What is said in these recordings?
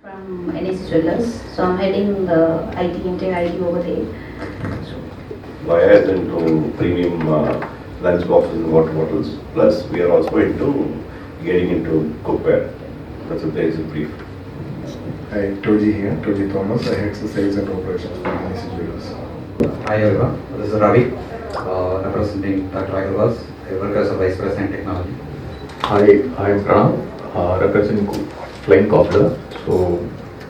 from NAC Jewelers. So I'm heading the IT, entire IT over there. Vaya is into premium lunch boxes and water bottles. Plus, we are also into getting into cookware. That's a basic brief. Hi, Toji here, Toji Thomas. I head the sales and operations for NAC Jewelers. Hi everyone, this is Ravi, representing Dr. Aggarwal. I work as a Vice President Technology. Hi, I am Charath, representing Flying Cobbler. So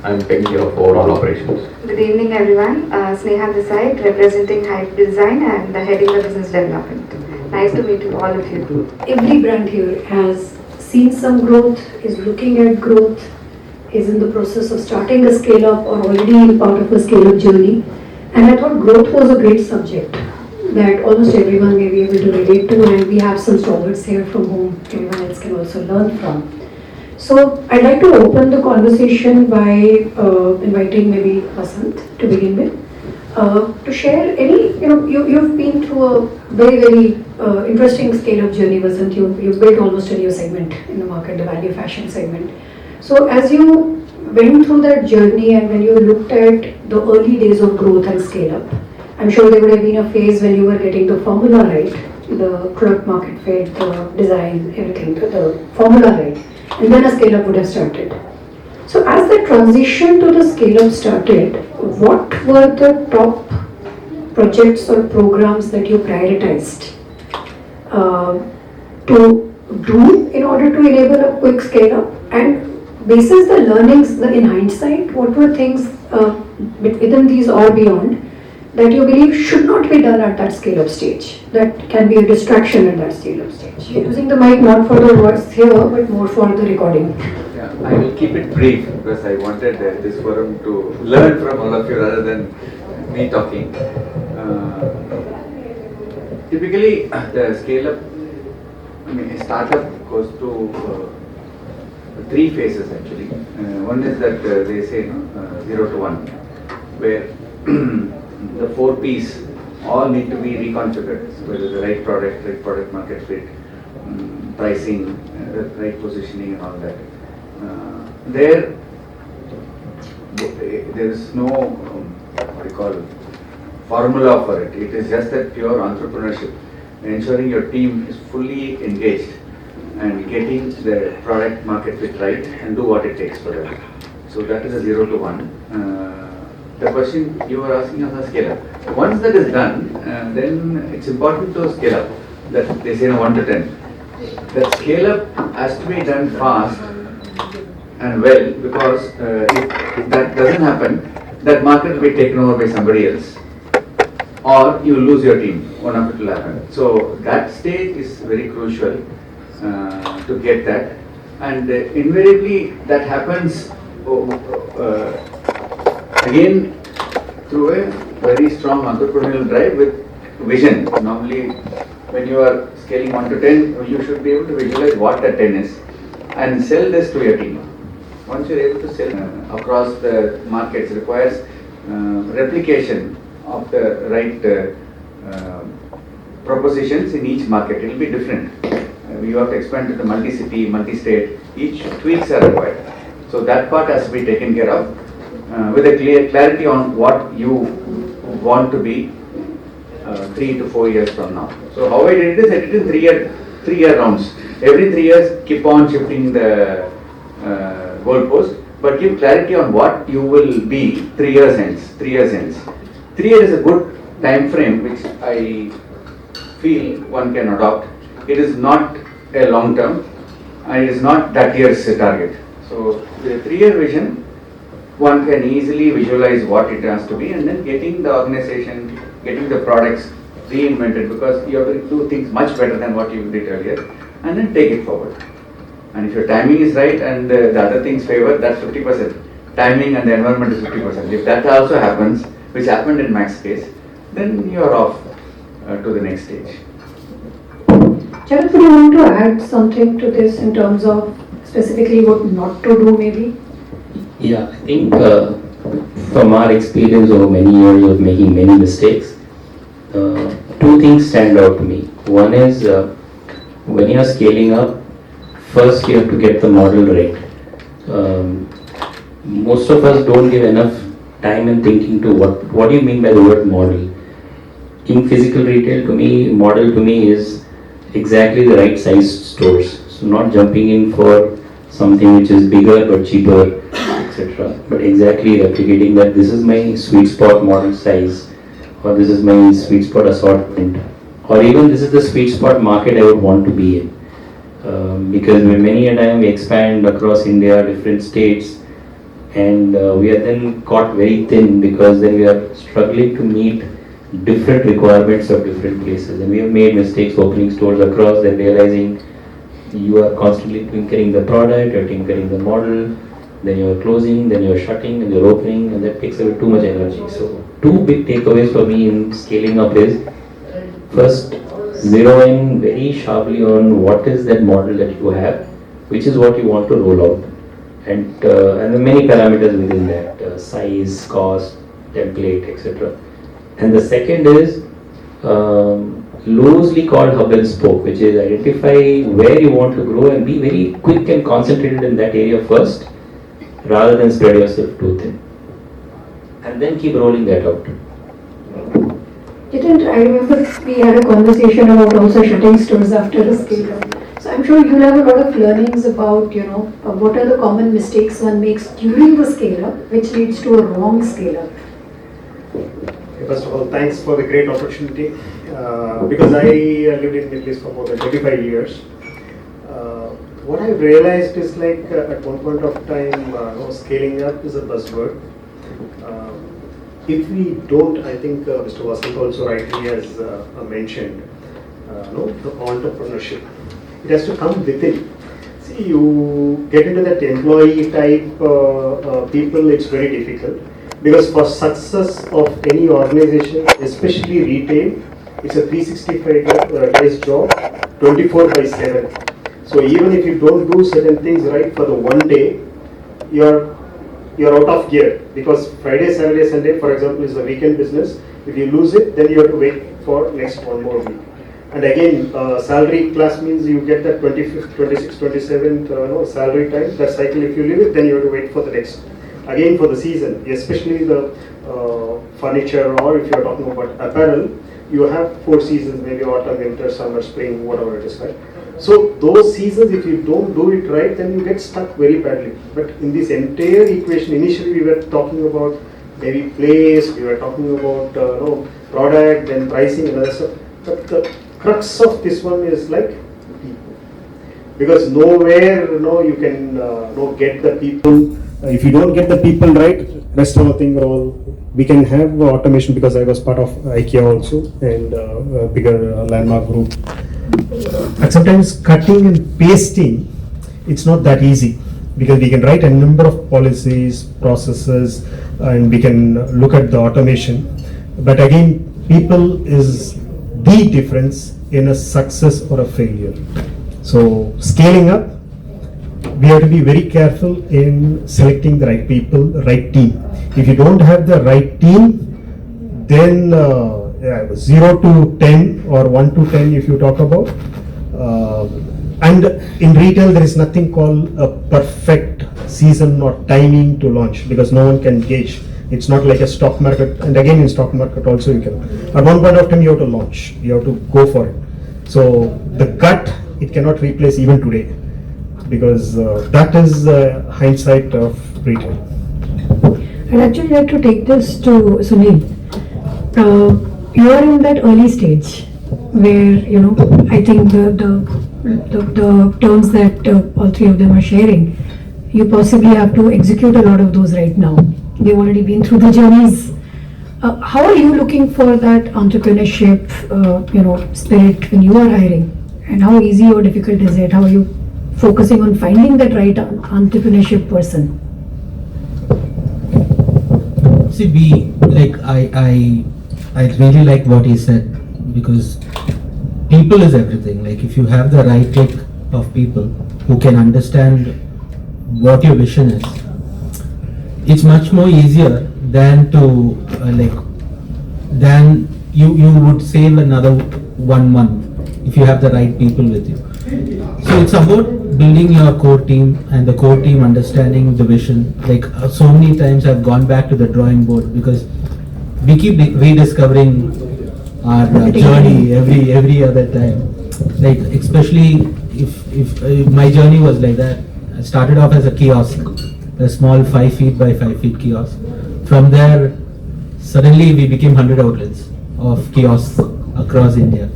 I'm taking care of overall operations. Good evening everyone, Sneha this side, representing Hype Design and heading the business development. Nice to meet you, all of you. Every brand here has seen some growth, is looking at growth, is in the process of starting a scale up or already part of a scale up journey. And I thought growth was a great subject that almost everyone may be able to relate to, and we have some stalwarts here from whom everyone else can also learn from. So I'd like to open the conversation by inviting maybe Vasanth to begin with, to share any, you've been through a very interesting scale-up journey, Vasanth. You've built almost a new segment in the market, the value fashion segment. So as you went through that journey and when you looked at the early days of growth and scale-up, I'm sure there would have been a phase when you were getting the formula right, the product market fit, the design, everything, the formula right. And then a scale-up would have started. So as the transition to the scale-up started, what were the top projects or programs that you prioritized to do in order to enable a quick scale-up? And basis the learnings in hindsight, what were things within these or beyond that you believe should not be done at that scale-up stage, that can be a distraction at that scale-up stage? Using the mic not for the words here, but more for the recording. Yeah, I will keep it brief because I wanted this forum to learn from all of you rather than me talking. Typically, the scale-up, startup goes to three phases actually. One is that they say 0 to 1, where the 4 P's all need to be reconfigured, whether the right product market fit, pricing, the right positioning and all that. There is no formula for it. It is just that pure entrepreneurship, ensuring your team is fully engaged and getting the product market fit right and do what it takes for them. So that is a 0 to 1. The question you were asking us a scale up. Once that is done, then it's important to scale up. That they say 1 to 10. That scale up has to be done fast and well, because if that doesn't happen, that market will be taken over by somebody else, or you lose your team. One of it will happen. So that stage is very crucial to get that, and invariably that happens again through a very strong entrepreneurial drive with vision. Normally when you are scaling 1 to 10, you should be able to visualize what that 10 is and sell this to your team. Once you are able to sell across the markets, requires replication of the right propositions in each market. It will be different. You have to expand to the multi-city, multi-state. Each tweaks are required. So that part has to be taken care of with a clear clarity on what you want to be 3 to 4 years from now. So how I did it is I did it in 3 year rounds. Every 3 years, keep on shifting the goalpost, but give clarity on what you will be 3 years hence. 3 years hence. 3 years is a good time frame which I feel one can adopt. It is not a long term, and it is not that year's target. So the 3 year vision, one can easily visualize what it has to be, and then getting the organization, getting the products reinvented, because you have to do things much better than what you did earlier, and then take it forward. And if your timing is right and the other things favor, that's 50%. Timing and the environment is 50%. If that also happens, which happened in Mac's case, then you are off to the next stage. Charath, would you want to add something to this in terms of specifically what not to do maybe? Yeah, I think from our experience over many years of making many mistakes, 2 things stand out to me. One is when you are scaling up, first you have to get the model right. most of us don't give enough time and thinking to what do you mean by the word model. In physical retail, to me, model to me is exactly the right size stores. So not jumping in for something which is bigger but cheaper, etc. But exactly replicating that this is my sweet spot model size, or this is my sweet spot assortment, or even this is the sweet spot market I would want to be in. Because many a time we expand across India, different states, and we are then caught very thin because then we are struggling to meet different requirements of different places, and we have made mistakes opening stores across, then realizing you are constantly tinkering the product, you're tinkering the model, then you're closing, then you're shutting, and you're opening, and that takes away too much energy. So two big takeaways for me in scaling up is, first, zero in very sharply on what is that model that you have, which is what you want to roll out, and the many parameters within that, size, cost, template, etc. And the second is loosely called hub and spoke, which is identify where you want to grow and be very quick and concentrated in that area first, rather than spread yourself too thin. And then keep rolling that out. I remember we had a conversation about also shutting stores after a scale up. So I'm sure you'll have a lot of learnings about, what are the common mistakes one makes during the scale up, which leads to a wrong scale up. First of all, thanks for the great opportunity. Because I lived in Middle East for more than 25 years. What I've realized is at one point of time, scaling up is a buzzword. If we don't, I think Mr. Vasanth also rightly has mentioned, the entrepreneurship. It has to come within. See, you get into that employee type people, it's very difficult. Because for success of any organization, especially retail, it's a 365 days job, 24/7. So even if you don't do certain things right for the one day, you're out of gear. Because Friday, Saturday, Sunday, for example, is a weekend business. If you lose it, then you have to wait for next one more week. And again, salary class means you get that 25th, 26th, 27th salary time. That cycle, if you leave it, then you have to wait for the next. Again, for the season, especially the furniture, or if you are talking about apparel, you have 4 seasons, maybe autumn, winter, summer, spring, whatever it is, right? So those seasons, if you don't do it right, then you get stuck very badly. But in this entire equation, initially we were talking about maybe place, we were talking about product, then pricing and other stuff. But the crux of this one is people, because nowhere you can get the people. If you don't get the people right, rest of the thing we can have automation, because I was part of IKEA also and a bigger landmark group. And sometimes cutting and pasting, it's not that easy, because we can write a number of policies, processes, and we can look at the automation. But again, people is the difference in a success or a failure. So scaling up, we have to be very careful in selecting the right people, the right team. If you don't have the right team, then 0 to 10 or 1 to 10 if you talk about. And in retail, there is nothing called a perfect season or timing to launch, because no one can gauge. It's not like a stock market. And again, in stock market also, you can. At one point of time, you have to launch. You have to go for it. So the gut, it cannot replace even today, because that is hindsight of retail. I'd actually like to take this to Sunil. You are in that early stage where, I think the terms that all three of them are sharing, you possibly have to execute a lot of those right now. They've already been through the journeys. How are you looking for that entrepreneurship, spirit when you are hiring? And how easy or difficult is it? How are you focusing on finding that right entrepreneurship person? See, I really like what he said, because people is everything. Like, if you have the right click of people who can understand what your vision is, it's much more easier than to than you would save another 1 month if you have the right people with you. So it's about building your core team and the core team understanding the vision. Like so many times I've gone back to the drawing board because we keep rediscovering our journey every other time. Like especially if my journey was like that. I started off as a kiosk, a small 5 feet by 5 feet kiosk. From there, suddenly we became 100 outlets of kiosks across India.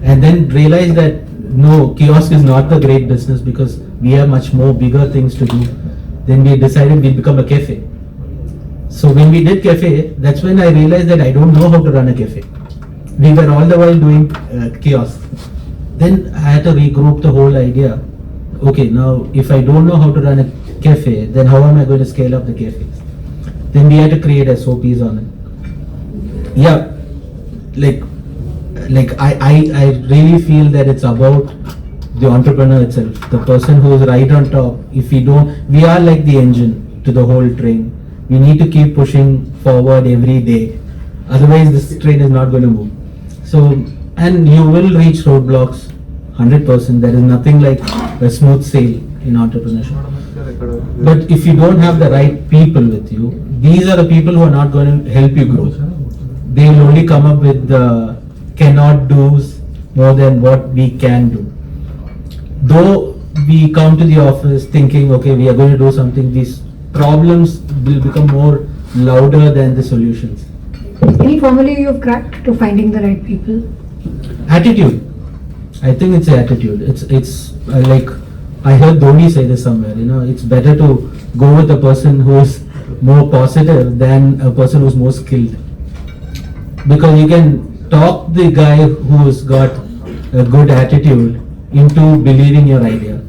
And then realized that no, kiosk is not the great business because we have much more bigger things to do. Then we decided we'd become a cafe. So when we did cafe, that's when I realized that I don't know how to run a cafe. We were all the while doing kiosks. Then I had to regroup the whole idea. Okay, now if I don't know how to run a cafe, then how am I going to scale up the cafes? Then we had to create SOPs on it. Yeah, like I really feel that it's about the entrepreneur itself, the person who is right on top. If we don't, we are like the engine to the whole train. We need to keep pushing forward every day. Otherwise, this train is not going to move. So, and you will reach roadblocks 100%. There is nothing like a smooth sail in entrepreneurship. But if you don't have the right people with you, these are the people who are not going to help you grow. They will only come up with the cannot do's more than what we can do. Though we come to the office thinking, okay, we are going to do something, these problems will become more louder than the solutions. Any formula you've cracked to finding the right people? Attitude. I think it's attitude. It's like I heard Dhoni say this somewhere. You know, it's better to go with a person who is more positive than a person who's more skilled, because you can talk the guy who's got a good attitude into believing your idea,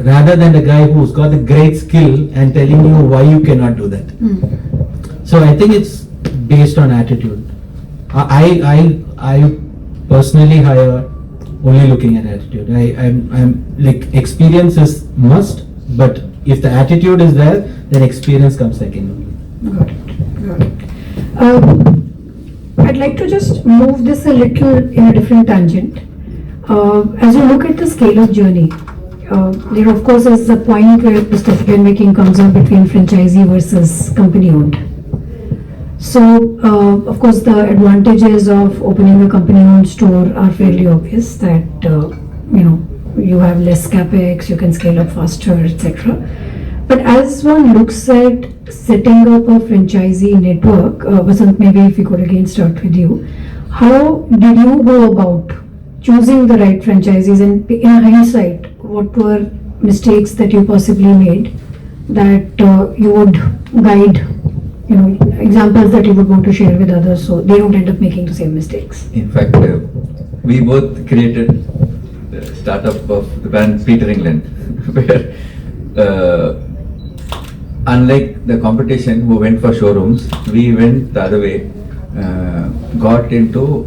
rather than the guy who's got a great skill and telling you why you cannot do that. So I think it's based on attitude. I personally hire only looking at attitude. I'm like, experience is must, but if the attitude is there, then experience comes second. Got it. I'd like to just move this a little in a different tangent. As you look at the scale-up journey, there of course is a point where the decision making comes up between franchisee versus company-owned. So, of course, the advantages of opening a company-owned store are fairly obvious. That you have less capex, you can scale up faster, etc. But as one looks at setting up a franchisee network, Vasanth, maybe if we could again start with you, how did you go about choosing the right franchisees, and in hindsight, what were mistakes that you possibly made that you would guide, examples that you would want to share with others so they don't end up making the same mistakes? In fact, we both created the startup of the brand Peter England, where unlike the competition who went for showrooms, we went the other way, got into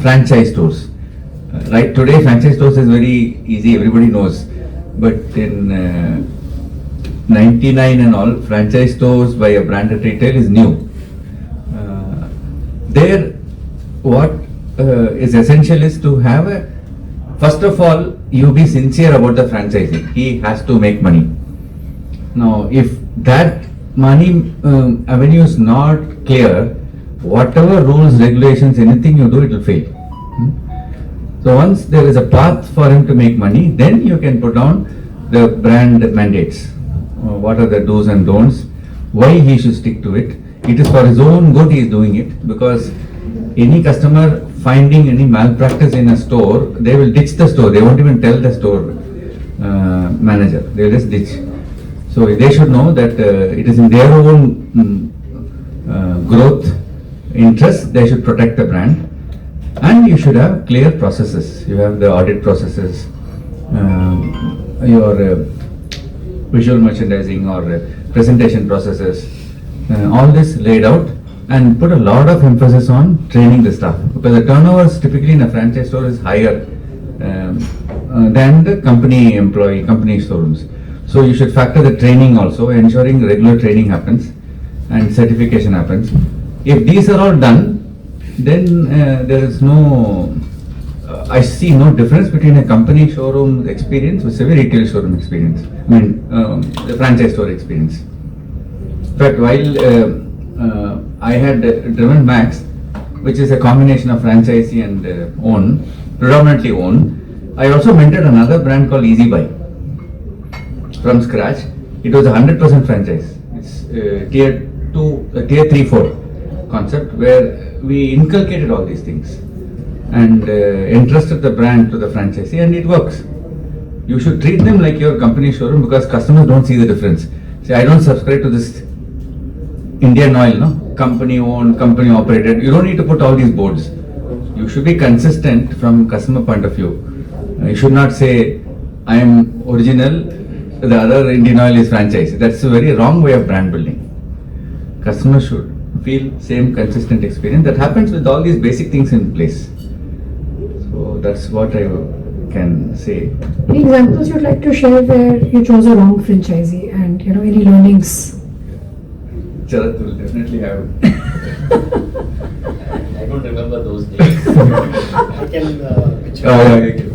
franchise stores. Right today, franchise stores is very easy, everybody knows. But in 99 and all, franchise stores by a branded retail is new. There, what is essential is to have a, first of all, you be sincere about the franchising. He has to make money. Now, if that money avenue is not clear, whatever rules, regulations, anything you do, it will fail. So once there is a path for him to make money, then you can put down the brand mandates. What are the do's and don'ts? Why he should stick to it? It is for his own good he is doing it, because any customer finding any malpractice in a store, they will ditch the store. They won't even tell the store manager. They will just ditch. So they should know that it is in their own growth interest. They should protect the brand. And you should have clear processes. You have the audit processes, your visual merchandising or presentation processes, all this laid out, and put a lot of emphasis on training the staff, because the turnovers typically in a franchise store is higher than the company showrooms. So you should factor the training also, ensuring regular training happens and certification happens. If these are all done, then there is no I see no difference between a company showroom experience with a retail showroom experience. I mean, the franchise store experience. In fact, while I had driven Max, which is a combination of franchisee and own, predominantly own, I also mentored another brand called Easy Buy from scratch. It was a 100% franchise. It's tier 3, 4 concept where we inculcated all these things and entrusted the brand to the franchisee, and it works. You should treat them like your company showroom because customers don't see the difference. Say, I don't subscribe to this Indian Oil, no? Company owned, company operated. You don't need to put all these boards. You should be consistent from customer point of view. You should not say, I am original, the other Indian Oil is franchise. That's a very wrong way of brand building. Customers should feel same consistent experience. That happens with all these basic things in place. So that's what I can say. Any examples you'd like to share where you chose a wrong franchisee and any learnings? Charath will definitely have. I don't remember those days. I can pitch yeah.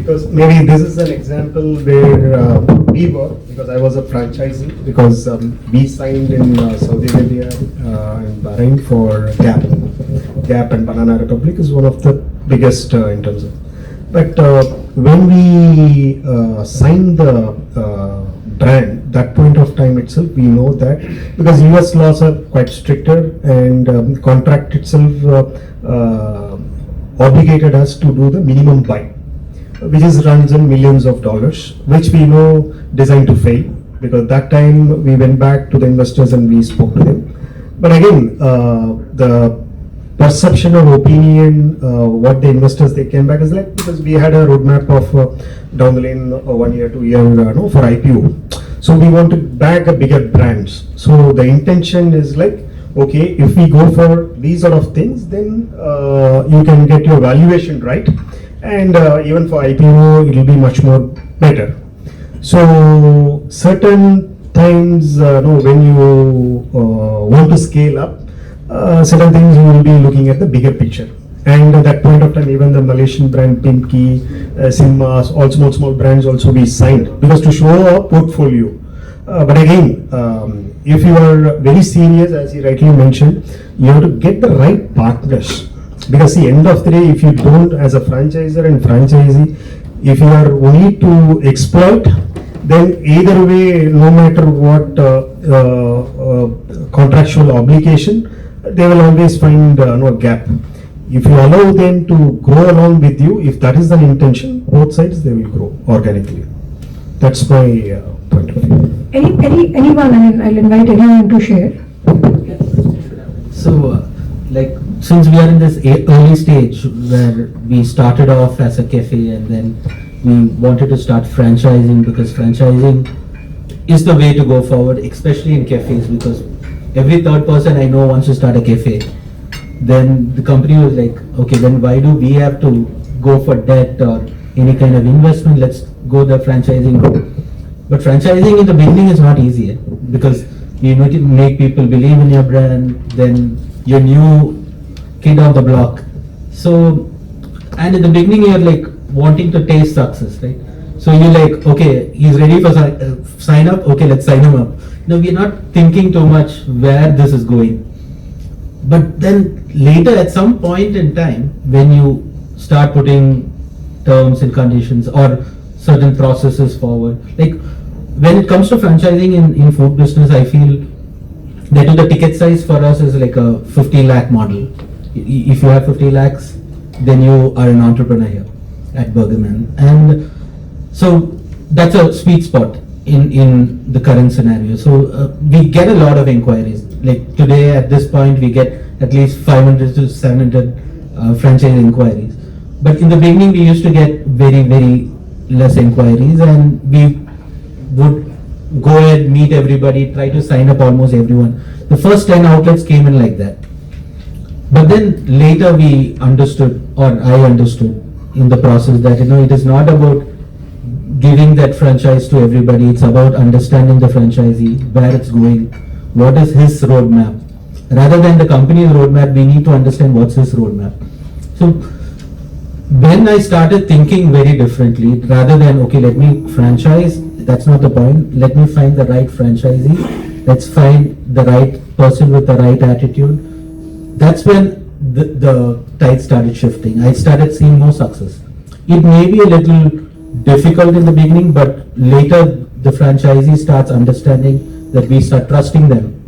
because maybe this is an example where we were, because I was a franchisee, because we signed in Saudi Arabia and Bahrain for Gap and Banana Republic is one of the biggest in terms of. But when we signed the brand, that point of time itself, we know that because US laws are quite stricter and contract itself obligated us to do the minimum buy, which is runs in millions of dollars, which we know designed to fail, because that time we went back to the investors and we spoke to them. But again, the perception or opinion, what the investors they came back is like, because we had a roadmap of down the lane 1 year, 2 year for IPO. So we want to bag a bigger brands. So the intention is like, okay, if we go for these sort of things, then you can get your valuation right. And even for IPO, it will be much more better. So certain times, when you want to scale up, certain things you will be looking at the bigger picture. And at that point of time, even the Malaysian brand Pinky, Cinemas, all small brands also we signed because to show a portfolio. But again, if you are very serious, as he rightly mentioned, you have to get the right partners. Because the end of the day, if you don't, as a franchisor and franchisee, if you are only to exploit, then either way, no matter what contractual obligation, they will always find no gap. If you allow them to grow along with you, if that is the intention, both sides they will grow organically. That's my point of view. Anyone, I'll invite anyone to share. So, since we are in this early stage where we started off as a cafe and then we wanted to start franchising, because franchising is the way to go forward, especially in cafes, because every third person I know wants to start a cafe. Then the company was like, okay, then why do we have to go for debt or any kind of investment? Let's go the franchising route. But franchising in the beginning is not easy, because you need to make people believe in your brand, then your new kid on the block. So, and in the beginning you're like wanting to taste success, right? So you're like, okay, he's ready for sign up, okay, let's sign him up. No, we're not thinking too much where this is going. But then later at some point in time, when you start putting terms and conditions or certain processes forward, like when it comes to franchising in food business, I feel that the ticket size for us is like a 50 lakh model. If you have 50 lakhs, then you are an entrepreneur here at Burgerman. And so that's a sweet spot in the current scenario. So we get a lot of inquiries. Like today at this point, we get at least 500 to 700 franchise inquiries. But in the beginning, we used to get very, very less inquiries, and we would go ahead, meet everybody, try to sign up almost everyone. The first 10 outlets came in like that. But then later we understood, or I understood in the process, that it is not about giving that franchise to everybody. It's about understanding the franchisee, where it's going, what is his roadmap. Rather than the company's roadmap, we need to understand what's his roadmap. So then I started thinking very differently. Rather than, okay, let me franchise, that's not the point. Let me find the right franchisee. Let's find the right person with the right attitude. That's when the tide started shifting. I started seeing more success. It may be a little difficult in the beginning, but later the franchisee starts understanding that we start trusting them.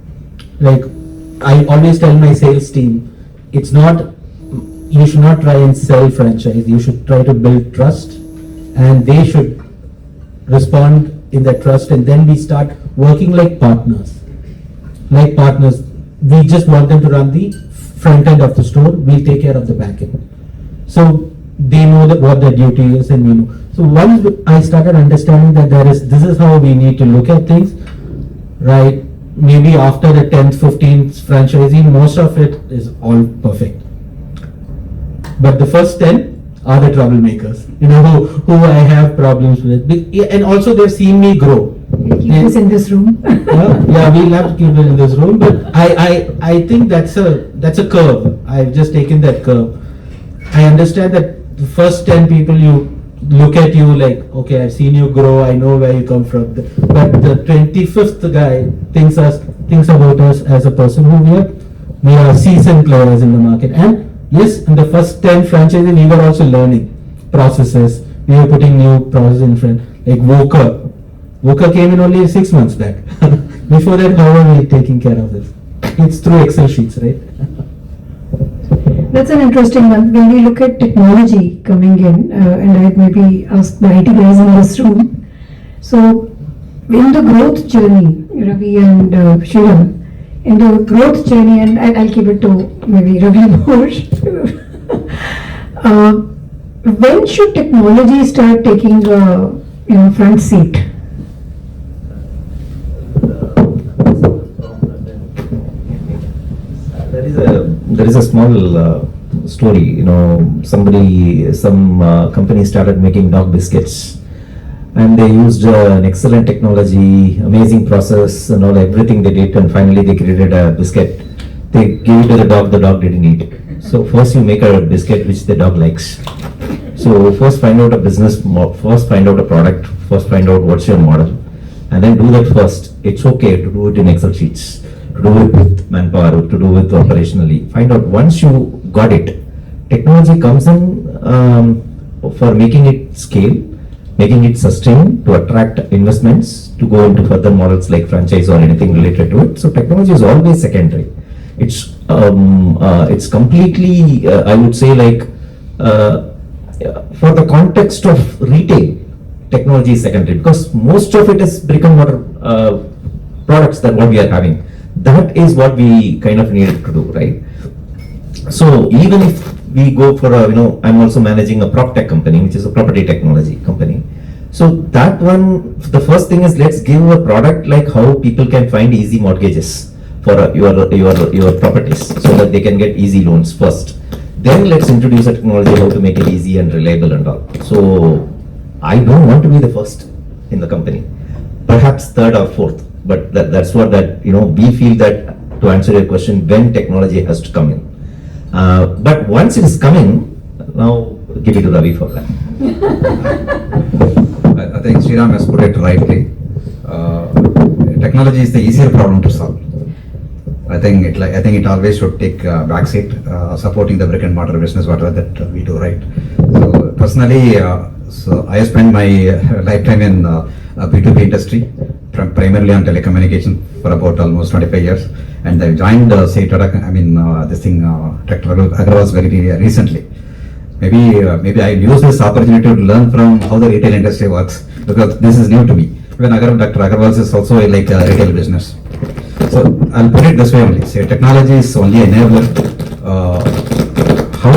Like I always tell my sales team, it's not, you should not try and sell franchise. You should try to build trust, and they should respond in that trust, and then we start working like partners. Like partners, we just want them to run the front end of the store. We'll take care of the back end. So they know that what their duty is, and we know. So once I started understanding that this is how we need to look at things, right? Maybe after the 10th, 15th franchisee, most of it is all perfect. But the first 10 are the troublemakers, who I have problems with. And also they've seen me grow. Keep this in this room. Yeah, we'll have to keep it in this room. But I think that's a curve. I've just taken that curve. I understand that the first 10 people you look at you like, okay, I've seen you grow, I know where you come from. But the 25th guy thinks about us as a person who we are seasoned players in the market. And yes, in the first 10 franchises, we were also learning processes. We were putting new processes in front. Like Wooqer. Wooqer came in only 6 months back. Before that, how are we taking care of this? It's through Excel sheets, right? That's an interesting one. When we look at technology coming in, and I maybe ask the IT guys in this room. So, in the growth journey, Ravi and Sriram, in the growth journey, and I'll keep it to maybe Ravi more. When should technology start taking a front seat? There is a small story. Some company started making dog biscuits, and they used an excellent technology, amazing process, and everything they did, and finally they created a biscuit. They gave it to the dog didn't eat it. So first you make a biscuit which the dog likes. So first find out a business, first find out a product, first find out what's your model, and then do that first. It's okay to do it in Excel sheets, to do it with manpower, to do it operationally. Find out once you got it, technology comes in for making it scale, making it sustain, to attract investments, to go into further models like franchise or anything related to it. So technology is always secondary. It's completely, I would say, like for the context of retail, technology is secondary because most of it is brick and mortar products that what we are having. That is what we kind of needed to do, right? So even if we go for I'm also managing a prop tech company, which is a property technology company. So that one, the first thing is let's give a product like how people can find easy mortgages for your properties, so that they can get easy loans first. Then let's introduce a technology how to make it easy and reliable and all. So I don't want to be the first in the company, perhaps third or fourth. But that's what we feel that, to answer your question, when technology has to come in. But once it is coming, now give it to Ravi for that. I think Sriram has put it rightly. Technology is the easier problem to solve. I think it always should take a backseat, supporting the brick and mortar business, whatever that we do, right? So personally, so I spent my lifetime in B2B industry, primarily on telecommunication for about almost 25 years, and I joined Dr. Aggarwal very recently. Maybe I use this opportunity to learn from how the retail industry works, because this is new to me. When Dr. Aggarwal is also like a retail business. So I'll put it this way only. Say technology is only enabler. How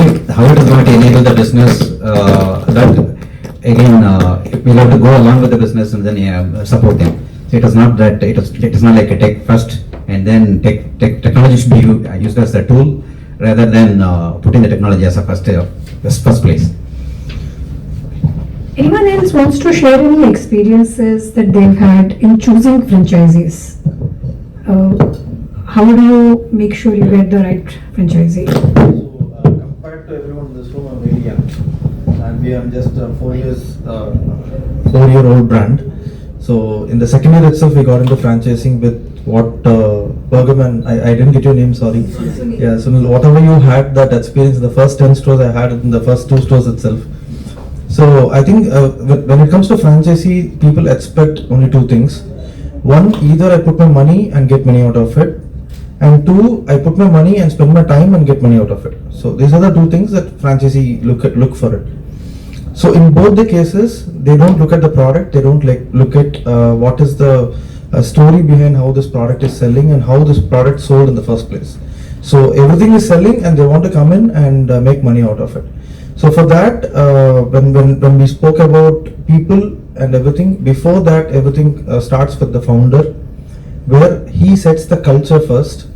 it is going to enable the business, that again we'll have to go along with the business and then support them. So it is not that it is not like a tech first and then technology should be used as a tool rather than putting the technology as a first place. Anyone else wants to share any experiences that they've had in choosing franchisees? How do you make sure you get the right franchisee? So, compared to everyone in this room, I'm very young. we are just a 4-year-old brand. So in the second year itself, we got into franchising with what Bergman. I didn't get your name, sorry. Yeah, so whatever you had that experience in the first 10 stores, I had it in the first 2 stores itself. So I think when it comes to franchisee, people expect only 2 things. One, either I put my money and get money out of it, and 2, I put my money and spend my time and get money out of it. So these are the 2 things that franchisee look for it. So in both the cases, they don't look at the product, they don't look at what is the story behind how this product is selling and how this product sold in the first place. So everything is selling and they want to come in and make money out of it. So for that, when we spoke about people and everything, before that everything starts with the founder, where he sets the culture first,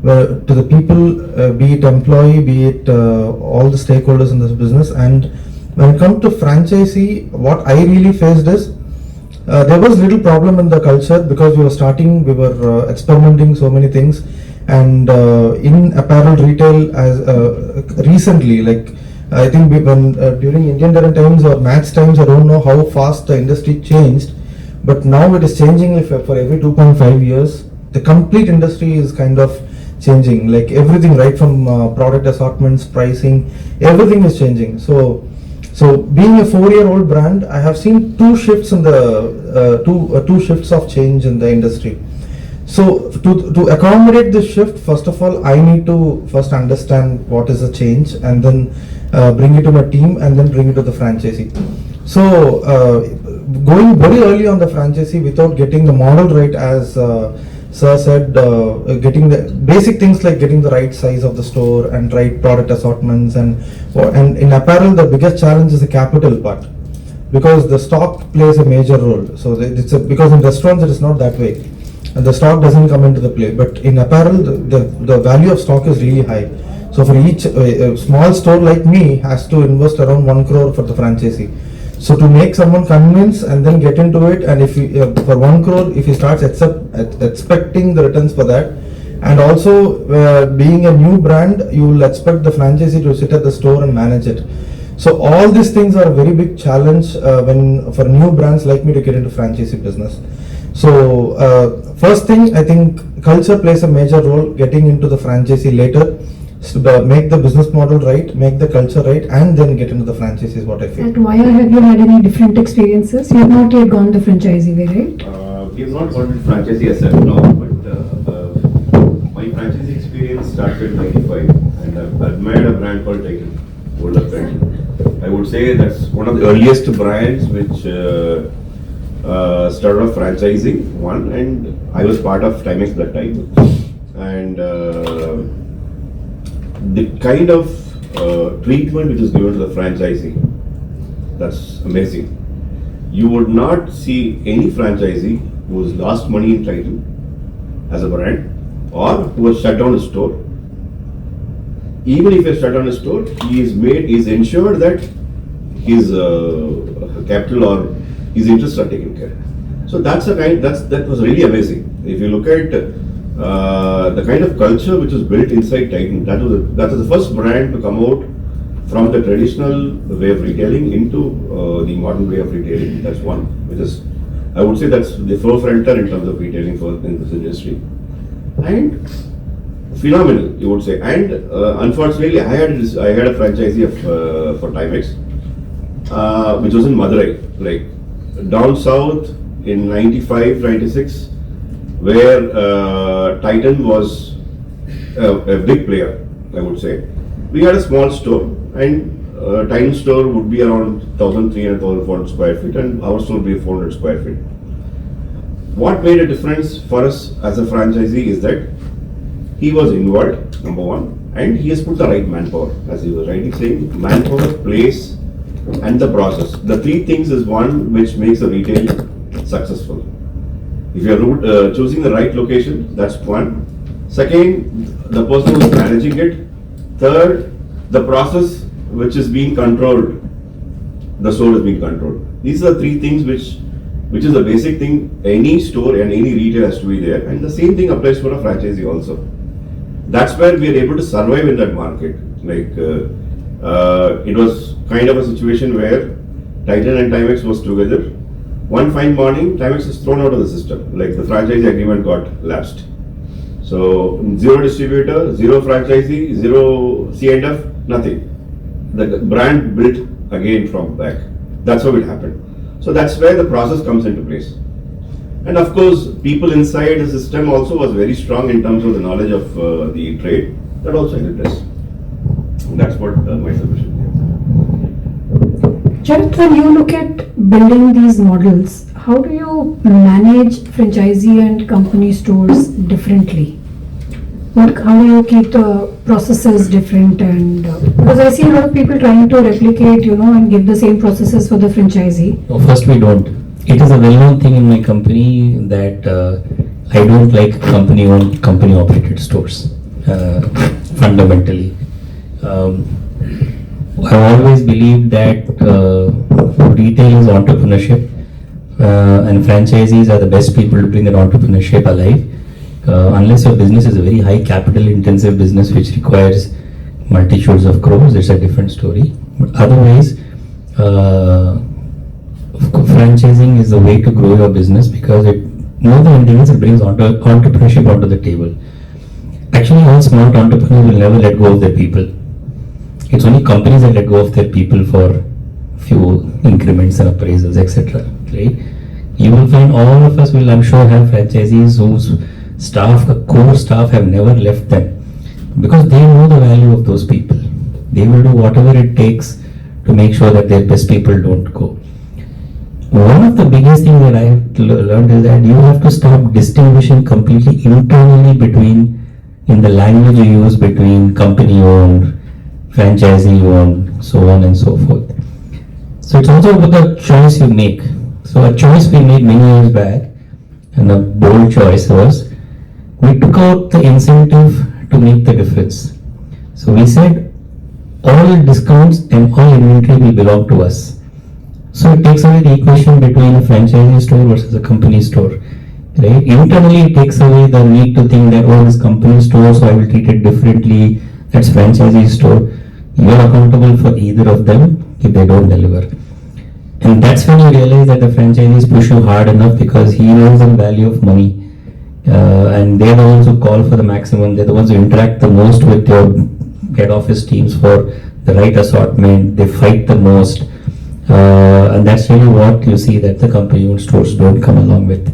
where to the people, be it employee, be it all the stakeholders in this business. And when it comes to franchisee, what I really faced is, there was little problem in the culture because we were starting, we were experimenting so many things. And in apparel retail, as recently, like I think when during Indian times or match times, I don't know how fast the industry changed, but now it is changing for every 2.5 years. The complete industry is kind of changing, like everything, right from product assortments, pricing, everything is changing. So being a 4-year-old brand, I have seen 2 shifts in the two shifts of change in the industry. So to accommodate this shift, first of all, I need to first understand what is the change, and then bring it to my team, and then bring it to the franchisee. So going very early on the franchisee without getting the model right, as Sir said, getting the basic things like getting the right size of the store and right product assortments, and in apparel the biggest challenge is the capital part, because the stock plays a major role. So because in restaurants it is not that way, and the stock doesn't come into the play, but in apparel the value of stock is really high. So for each small store like me has to invest around 1 crore for the franchisee. So to make someone convince and then get into it, and if you, for 1 crore, if he starts expecting the returns for that, and also being a new brand, you will expect the franchisee to sit at the store and manage it. So all these things are a very big challenge for new brands like me to get into franchisee business. So first thing, I think culture plays a major role. Getting into the franchisee later, so make the business model right, make the culture right, and then get into the franchise is what I feel. At Vaya, have you had any different experiences? You have not yet gone the franchisee way, right? We have not gone to franchisee as of now, but my franchisee experience started in '95, and I've admired a brand called Terrian, older brand. I would say that's one of the earliest brands which started off franchising one, and I was part of Timex that time, and the kind of treatment which is given to the franchisee, that's amazing. You would not see any franchisee who has lost money in Titan as a brand, or who has shut down a store. Even if he has shut down a store, he is ensured that his capital or his interests are taken care of. So that was really amazing. If you look at the kind of culture which was built inside Titan, that was the first brand to come out from the traditional way of retailing into the modern way of retailing. That's one, which is, I would say, that's the forefronter in terms of retailing in this industry. And phenomenal, you would say. And unfortunately, I had a franchisee for Timex, which was in Madurai, like down south in '95, '96. Where Titan was a big player, I would say. We had a small store, and Titan store would be around 1,300, 1,400 square feet, and our store would be 400 square feet. What made a difference for us as a franchisee is that he was involved, number one, and he has put the right manpower, as he was rightly saying, manpower, place, and the process. The 3 things is one which makes a retail successful. If you are choosing the right location, that's one. Second, the person who is managing it. Third, the process which is being controlled. The store is being controlled. These are the 3 things which is the basic thing. Any store and any retail has to be there, and the same thing applies for a franchisee also. That's where we are able to survive in that market. Like It was kind of a situation where Titan and Timex was together. One fine morning, Timex is thrown out of the system, like the franchise agreement got lapsed. So zero distributor, zero franchisee, zero C&F, nothing. The brand built again from back. That's how it happened. So that's where the process comes into place. And of course, people inside the system also was very strong in terms of the knowledge of the trade. That also helped us. That's what my submission is. Charath, when you look at building these models, how do you manage franchisee and company stores differently? How do you keep the processes different? And because I see a lot of people trying to replicate, and give the same processes for the franchisee. No, first we don't. It is a well-known thing in my company that I don't like company-owned, company-operated stores, fundamentally. I've always believed that retail is entrepreneurship and franchisees are the best people to bring that entrepreneurship alive. Unless your business is a very high capital intensive business which requires multitudes of crores, it's a different story. But otherwise, franchising is the way to grow your business because it, more than anything else, it brings entrepreneurship onto the table. Actually, all smart entrepreneurs will never let go of their people. It's only companies that let go of their people for few increments and appraisals, etc. Right? You will find all of us will, I'm sure, have franchisees whose staff, core staff, have never left them because they know the value of those people. They will do whatever it takes to make sure that their best people don't go. One of the biggest things that I have learned is that you have to stop distinguishing completely internally between, in the language you use, between company owned, franchisee owned, so on and so forth. So it's also about the choice you make. So a choice we made many years back, and a bold choice was, we took out the incentive to make the difference. So we said all discounts and all inventory will belong to us. So it takes away the equation between a franchisee store versus a company store. Right? Internally it takes away the need to think that, oh, this company store, so I will treat it differently, that's franchisee store. You are accountable for either of them if they don't deliver. And that's when you realize that the franchisees push you hard enough because he knows the value of money. And they're the ones who call for the maximum, they're the ones who interact the most with your head office teams for the right assortment, they fight the most. And that's really what you see that the company-owned stores don't come along with.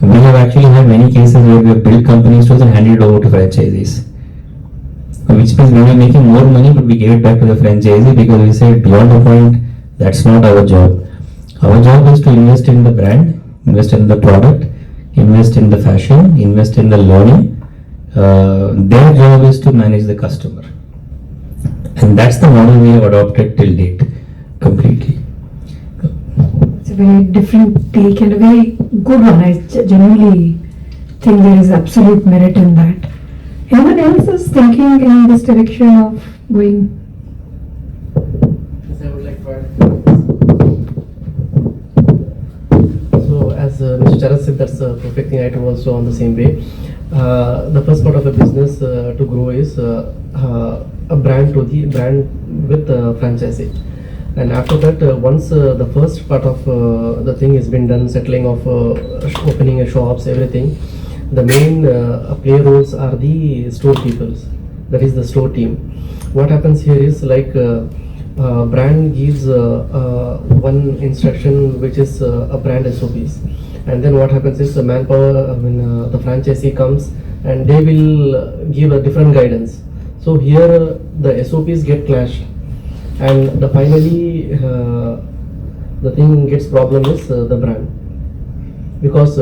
We have actually had many cases where we have built company stores and handed it over to franchisees. Which means we were making more money, but we gave it back to the franchisee because we said beyond the point, that's not our job. Our job is to invest in the brand, invest in the product, invest in the fashion, invest in the learning. Their job is to manage the customer. And that's the model we have adopted till date, completely. It's a very different take and a very good one. I genuinely think there is absolute merit in that. Anyone else is thinking in this direction of going? I would like to add. So as Mr. Charath said, that's a perfect thing. I do also on the same way. The first part of a business to grow is a brand to the brand with franchisee. And after that, once the first part of the thing has been done, settling of opening a shops, everything, the main play roles are the store peoples, that is the store team. What happens here is like brand gives one instruction which is a brand SOPs, and then what happens is the manpower when the franchisee comes and they will give a different guidance. So here the SOPs get clashed, and the finally the thing gets problem is the brand. Because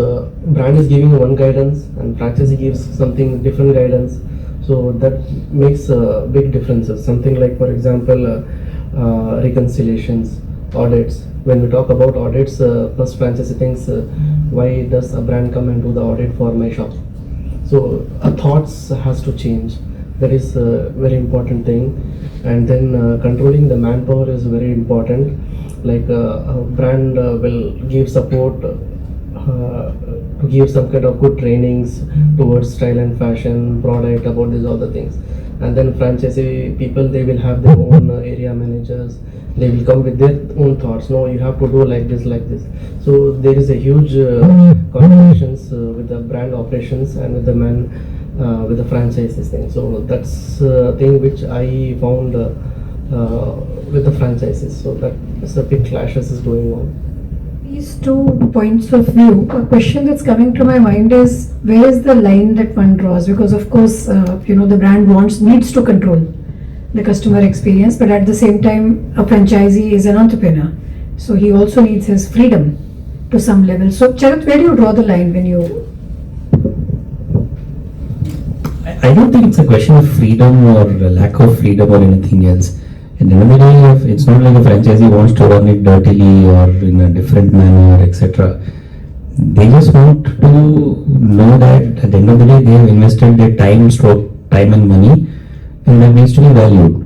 brand is giving one guidance and franchisee gives something different guidance, so that makes big differences. Something like, for example, reconciliations, audits. When we talk about audits, first franchisee thinks, why does a brand come and do the audit for my shop? So thoughts has to change. That is a very important thing. And then controlling the manpower is very important. Like a brand will give support to give some kind of good trainings towards style and fashion, product, about these other things. and then franchisee people, they will have their own area managers. They will come with their own thoughts. No, you have to do like this, like this. So there is a huge contradictions with the brand operations and with the with the franchises thing. So that's a thing which I found with the franchises. So that is a big clashes is going on. These 2 points of view, a question that's coming to my mind is, where is the line that one draws? Because of course, the brand needs to control the customer experience, but at the same time, a franchisee is an entrepreneur. So he also needs his freedom to some level. So Charath, where do you draw the line when you... I don't think it's a question of freedom or lack of freedom or anything else. At the end of the day, it's not like a franchisee wants to run it dirtily or in a different manner, etc. They just want to know that at the end of the day, they have invested their time and money, and that needs to be valued.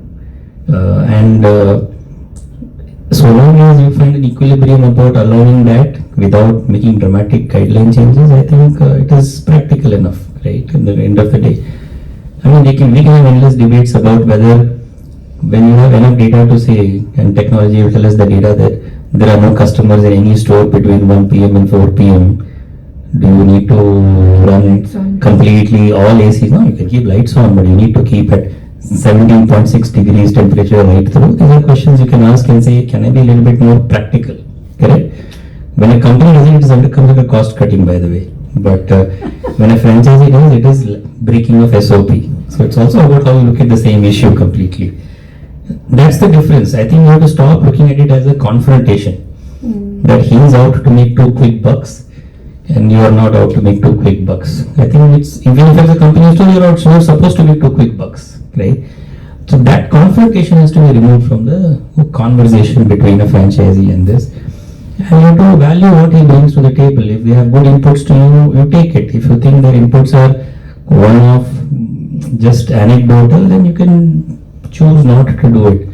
So long as you find an equilibrium about allowing that without making dramatic guideline changes, I think it is practical enough, right? At the end of the day, I mean, we can have endless debates about whether, when you have enough data to say, and technology will tell us the data that there are no customers in any store between 1 p.m. and 4 p.m. Do you need to run completely all ACs? No, you can keep lights on, but you need to keep at 17.6 degrees temperature right through. These are questions you can ask and say, can I be a little bit more practical? Correct? When a company does it, comes with a cost cutting, by the way. But when a franchisee does, it is breaking of SOP. So it's also about how you look at the same issue completely. That's the difference. I think you have to stop looking at it as a confrontation. That he is out to make 2 quick bucks and you are not out to make 2 quick bucks. I think it's, even if it's a company store, you're supposed to make 2 quick bucks, right? So that confrontation has to be removed from the conversation between a franchisee and this. And you have to value what he brings to the table. If they have good inputs to you, you take it. If you think their inputs are one-off, just anecdotal, then you can choose not to do it.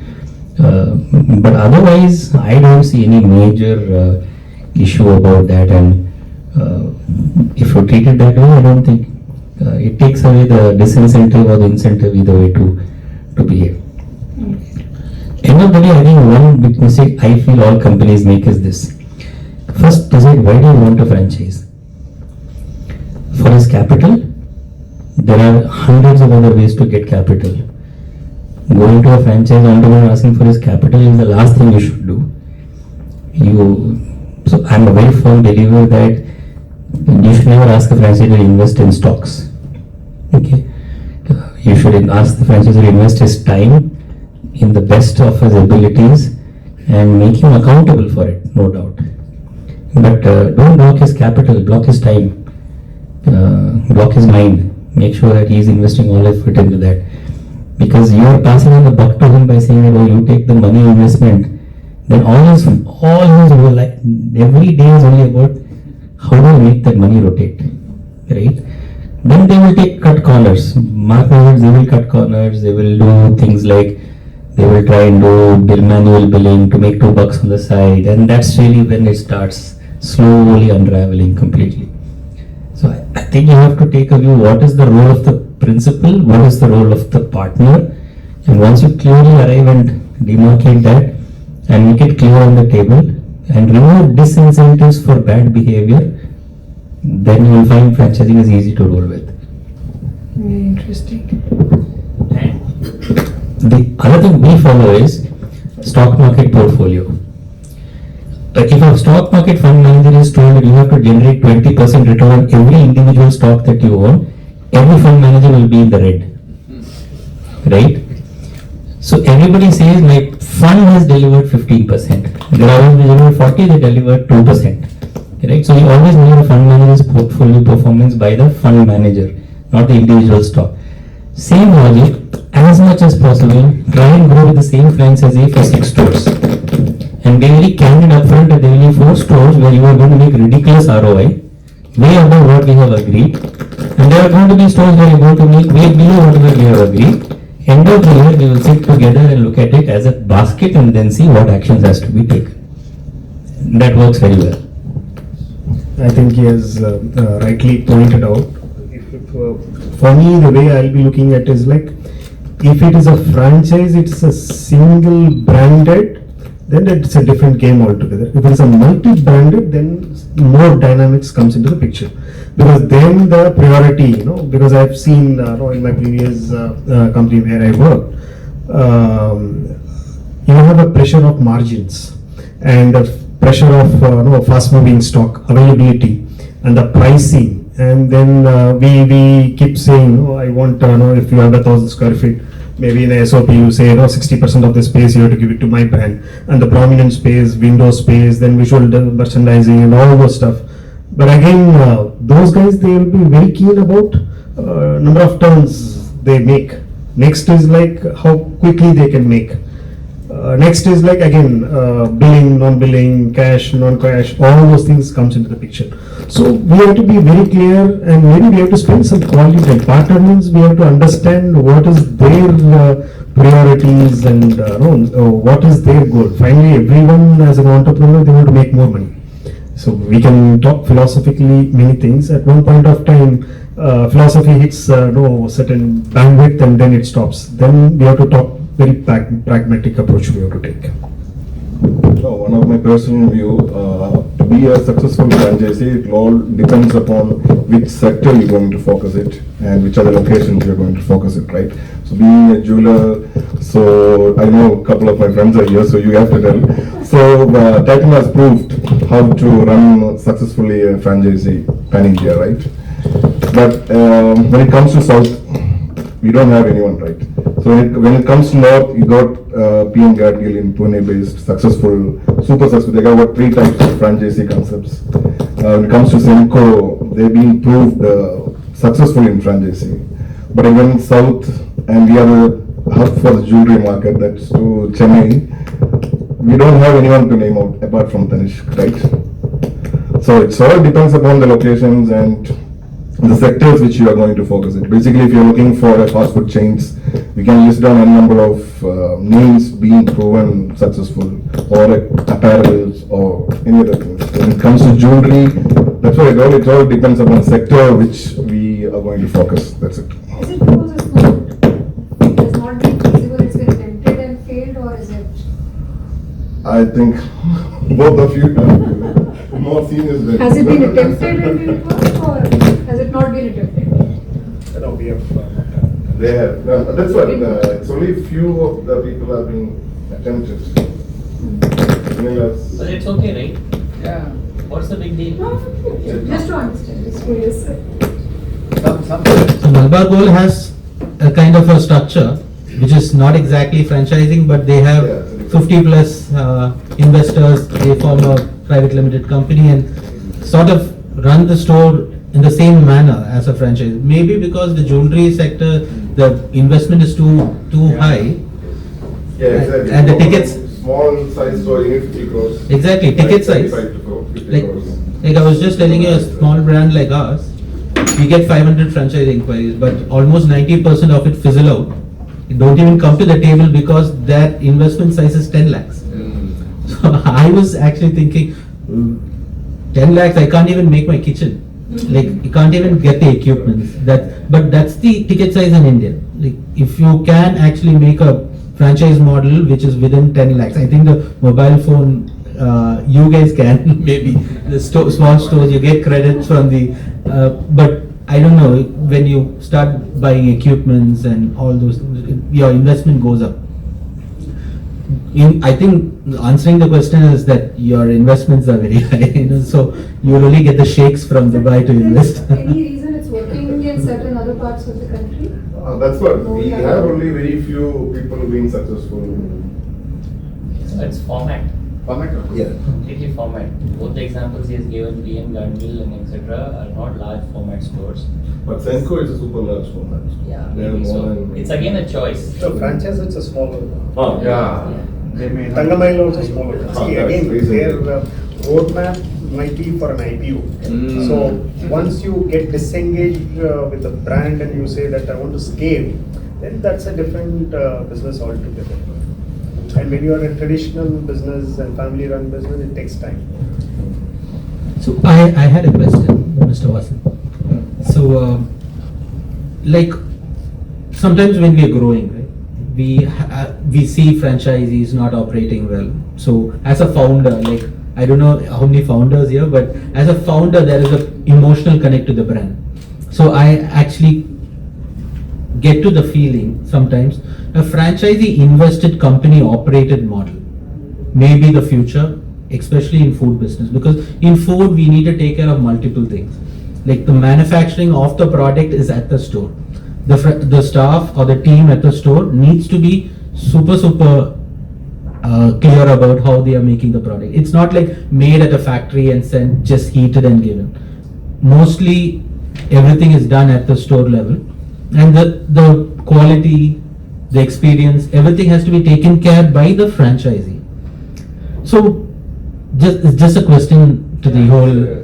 But otherwise, I don't see any major issue about that. And if you treat it that way, I don't think it takes away the disincentive or the incentive either way to behave. End of the day, I think one big mistake I feel all companies make is this. First, decide why do you want a franchise? For his capital, there are hundreds of other ways to get capital. Going to a franchise entrepreneur asking for his capital is the last thing you should do. So I'm a very firm believer that you should never ask a franchisee to invest in stocks. Okay, you should ask the franchisee to invest his time in the best of his abilities and make him accountable for it, no doubt. But don't block his capital, block his time, block his mind. Make sure that he is investing all effort into that. Because you are passing on the buck to him by saying that, oh, you take the money investment, then all his whole life, every day is only about how do I make that money rotate, right? Then they will cut corners. Mark my words, they will cut corners. They will do things like they will try and do manual billing to make $2 on the side, and that's really when it starts slowly unraveling completely. So I think you have to take a view, what is the role of the principal, what is the role of the partner, and once you clearly arrive and demarcate that and make it clear on the table and remove disincentives for bad behavior, then you will find franchising is easy to roll with. Very interesting. The other thing we follow is stock market portfolio. If a stock market fund manager is told that you have to generate 20% return on every individual stock that you own, every fund manager will be in the red, right? So everybody says my fund has delivered 15%. There are others delivered 40, they delivered 2%, right? So you always measure a fund manager's portfolio performance by the fund manager, not the individual stock. Same logic, as much as possible, try and grow with the same franchisee for 6 stores. And be very candid upfront that there will be 4 stores where you are going to make ridiculous ROI, way above what we have agreed. And there are going to be stores where you are going to make way below whatever we have agreed. End of the year, we will sit together and look at it as a basket and then see what actions has to be taken. That works very well. I think he has rightly pointed out. For me, the way I'll be looking at is like, if it is a franchise, it's a single branded, then it's a different game altogether. If it's a multi-branded, then more dynamics comes into the picture. Because then the priority, because I've seen in my previous company where I worked, you have a pressure of margins and a pressure of fast-moving stock availability and the pricing. And then we keep saying, I want, if you have 1,000 square feet, maybe in a SOP you say, 60% of the space you have to give it to my brand, and the prominent space, window space, then visual merchandising and all those stuff. But again, those guys, they will be very keen about number of turns they make. Next is like how quickly they can make. Next is like again, billing, non-billing, cash, non-cash, all those things comes into the picture. So we have to be very clear, and maybe we have to spend some quality time. Partner means we have to understand what is their priorities and what is their goal. Finally, everyone as an entrepreneur, they want to make more money. So we can talk philosophically many things. At one point of time, philosophy hits certain bandwidth and then it stops. Then we have to talk very pragmatic approach we have to take. So one of my personal view, to be a successful franchisee, it all depends upon which sector you're going to focus it and which other locations you're going to focus it, right? So being a jeweler, so I know a couple of my friends are here, so you have to tell. So Titan has proved how to run successfully a franchisee pan-India, right? But when it comes to South, we don't have anyone, right? So when it comes to North, you got PM Gadgil in Pune-based, successful, super successful. They got 3 types of franchisee concepts. When it comes to Senco, they've been proved successful in franchising. But again, South, and we are a hub for the jewelry market, that's to Chennai. We don't have anyone to name out apart from Tanishq, right? So it all depends upon the locations and the sectors which you are going to focus it. Basically, if you're looking for a fast food chains, we can list down a number of names being proven successful, or apparels, or any other things. When it comes to jewelry, that's why it all depends upon the sector which we are going to focus. That's it. Is it because it has not been feasible, it's been attempted and failed, or is it? I think both of you have more seniors than Has it been attempted and it worked, or has it not been attempted? No, we have. They have. That's what. It's only few of the people have been attempted. But it's okay, right? Yeah. What's the big deal? No, just to understand, just curious. So Malabar Gold has a kind of a structure which is not exactly franchising, but they have 50 plus investors. They form a private limited company and sort of run the store in the same manner as a franchise. Maybe because the jewelry sector, the investment is too high. Yeah, exactly. And the tickets. Small size store, 50 crores. Exactly, ticket size. 50 crores. Like I was just telling you, a small brand like ours, we get 500 franchise inquiries, but almost 90% of it fizzle out. It don't even come to the table because that investment size is 10 lakhs. So I was actually thinking, 10 lakhs, I can't even make my kitchen. Like, you can't even get the equipment. But that's the ticket size in India. Like, if you can actually make a franchise model which is within 10 lakhs, I think the mobile phone, you guys can, maybe the small stores, you get credits from the, but I don't know, when you start buying equipments and all those things, your investment goes up. I think answering the question is that your investments are very high, so you will only get the shakes from Dubai to invest. Any reason it's working in certain other parts of the country? That's what, we have only very few people being successful. So it's format. Format? Yeah. Completely format. Both the examples he has given, PM, Gandil and etc. are not large format stores. But Senco is a super large format. Yeah, They have maybe more so. than- It's again a choice. So franchise, it's a smaller. Yeah. They may not. Tangamail also smaller. See, that's again, reasonable. their roadmap might be for an IPO. So once you get disengaged with the brand and you say that I want to scale, then that's a different business altogether. And when you are a traditional business and family-run business, it takes time. So I had a question, Mr. Vasanth. So, like, sometimes when we are growing, right, we see franchisees not operating well. So as a founder, like I don't know how many founders here, but as a founder, there is an emotional connect to the brand. So I actually get to the feeling sometimes a franchisee invested company operated model may be the future, especially in food business, because in food we need to take care of multiple things. Like the manufacturing of the product is at the store. The staff or the team at the store needs to be super clear about how they are making the product. It's not like made at a factory and sent, just heated and given. Mostly everything is done at the store level, and the quality, the experience, everything has to be taken care by the franchisee. So it's just a question to the whole.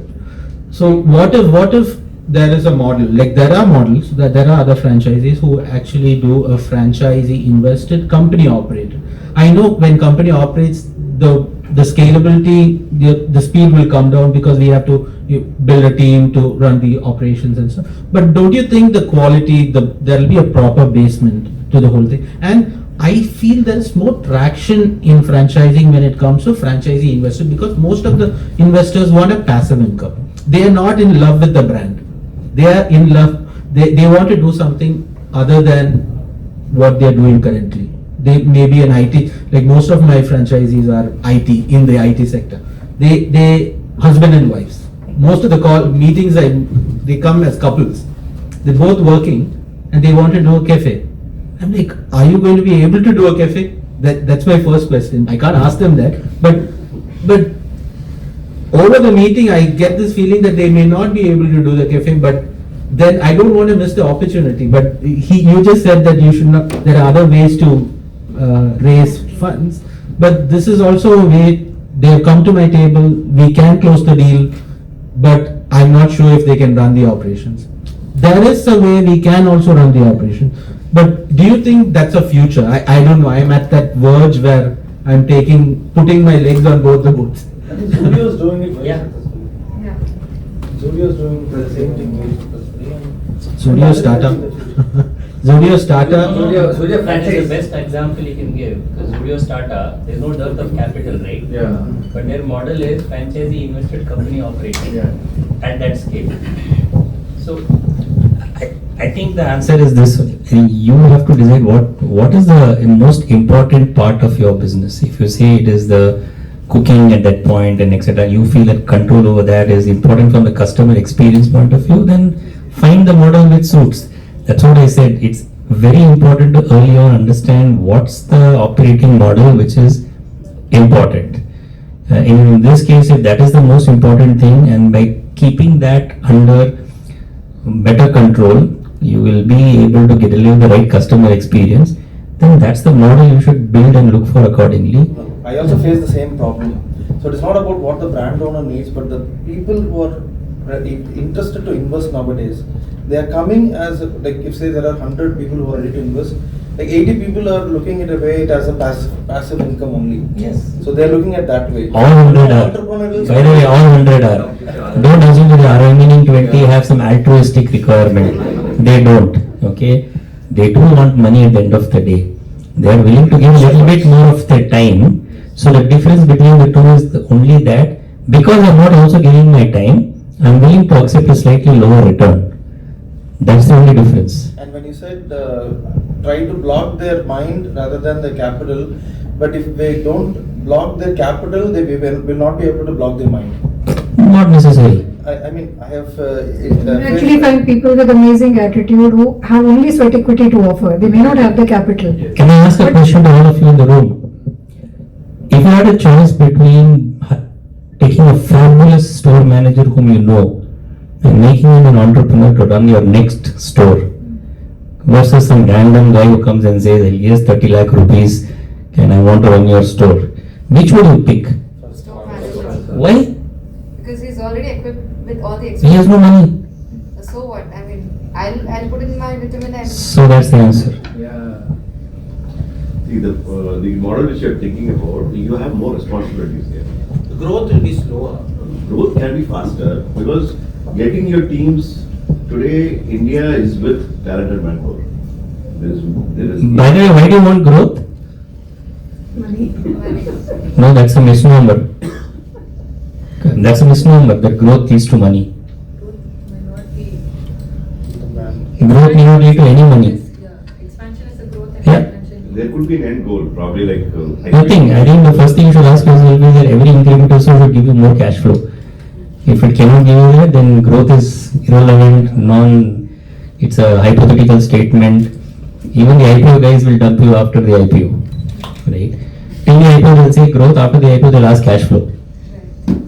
So what if there is a model, like there are models, that there are other franchisees who actually do a franchisee invested company operated. I know when company operates, the scalability, the speed will come down because we have to build a team to run the operations and stuff. But don't you think the quality, there will be a proper basement to the whole thing? And I feel there is more traction in franchising when it comes to franchisee invested, because most of the investors want a passive income. They are not in love with the brand. They are in love. They want to do something other than what they are doing currently. They may be an IT, like most of my franchisees are IT, in the IT sector. They husband and wives. Most of the call meetings, they come as couples. They're both working and they want to do a cafe. I'm like, are you going to be able to do a cafe? That's my first question. I can't ask them that, but over the meeting, I get this feeling that they may not be able to do the cafe, but then I don't want to miss the opportunity. But you just said that you should not, there are other ways to raise funds, but this is also a way. They have come to my table, we can close the deal, but I'm not sure if they can run the operations. There is a way we can also run the operation, but do you think that's a future? I don't know, I'm at that verge where I'm putting my legs on both the boats. I think Zudio is doing it very Yeah. Zudio is doing the same thing very successfully. Zudio startup. Zudio startup. Zudio franchise is the best example you can give, because Zudio startup, there's no dearth of capital, right? Yeah. But their model is franchisee invested company operating at that scale. So I think the answer is this: you have to decide what is the most important part of your business. If you say it is the cooking at that point and etc., you feel that control over that is important from the customer experience point of view, then find the model which suits. That's what I said. It's very important to early on understand what's the operating model which is important. In this case, if that is the most important thing, and by keeping that under better control, you will be able to deliver the right customer experience, then that's the model you should build and look for accordingly. I also face the same problem. So it is not about what the brand owner needs, but the people who are interested to invest nowadays. They are coming as, like if say there are 100 people who are ready to invest, like 80 people are looking at it as a passive income only. Yes. So they are looking at that way. All 100 are. By the way, all 100 are. Don't assume that the remaining 20 have some altruistic requirement. They don't. Okay. They do want money at the end of the day. They are willing to give a little bit more of their time. So the difference between the two is only that because I'm not also giving my time, I'm willing to accept a slightly lower return. That's the only difference. And when you said try to block their mind rather than the capital, but if they don't block their capital, they will not be able to block their mind. Not necessarily. I mean, I have. You actually find people with amazing attitude who have only sweat equity to offer. They may not have the capital. Can I ask a question to all of you in the room? If you had a choice between taking a fabulous store manager whom you know and making him an entrepreneur to run your next store versus some random guy who comes and says, here's 30 lakh rupees and I want to run your store, which would you pick? Store manager. Why? Because he's already equipped with all the He has no money. So what? I mean, I'll put in my vitamin and. So that's the answer. Yeah. See, the model which you're thinking about, you have more responsibilities here. The growth will be slower. Growth can be faster because getting your teams today, India is with talented manpower. By the way, why do you want growth? No, that's a misnomer. That's a misnomer that growth leads to money. Growth may not lead to any money. Expansion is a growth and Yeah. expansion. There could be an end goal, probably like. Nothing. I think the first thing you should ask yourself is that every increment also should give you more cash flow. If it cannot give you that, then growth is irrelevant, it's a hypothetical statement. Even the IPO guys will dump you after the IPO, right? Till the IPO they'll say growth, after the IPO they'll ask cash flow.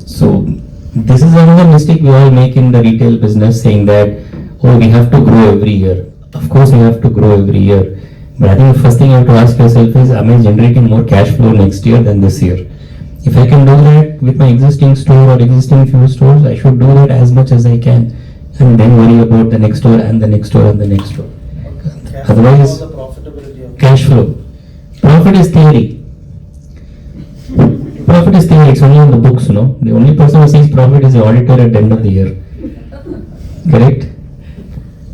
So this is another mistake we all make in the retail business, saying that, oh, we have to grow every year. Of course we have to grow every year. But I think the first thing you have to ask yourself is, am I generating more cash flow next year than this year? If I can do that with my existing store or existing few stores, I should do that as much as I can, and then worry about the next store and the next store and the next store. Otherwise, cash flow. Profit is theory. Profit is theory, it's only on the books, no? The only person who sees profit is the auditor at the end of the year. Correct?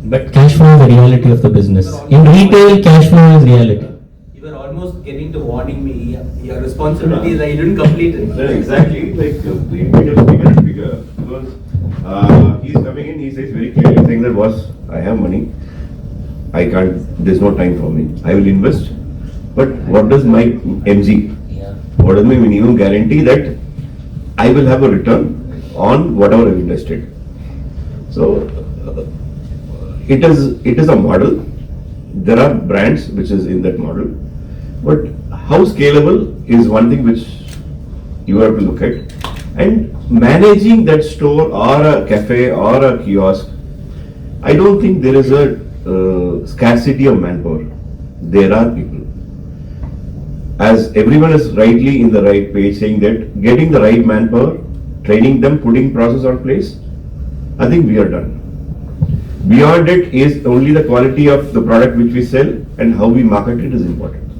But cash flow is the reality of the business. In retail, cash flow is reality. You were almost getting to warning me. Your responsibility is that you didn't complete it. Yeah, exactly. Like the becomes bigger and bigger because he's coming in. He says very clearly, saying that boss, I have money. I can't. There's no time for me. I will invest. But what does my MG? What does my minimum guarantee that I will have a return on whatever I've invested? So it is a model. There are brands which is in that model, but how scalable is one thing which you have to look at, and managing that store or a cafe or a kiosk. I don't think there is a scarcity of manpower. There are people. As everyone is rightly in the right page, saying that getting the right manpower, training them, putting process on place, I think we are done. Beyond it is only the quality of the product which we sell and how we market it is important.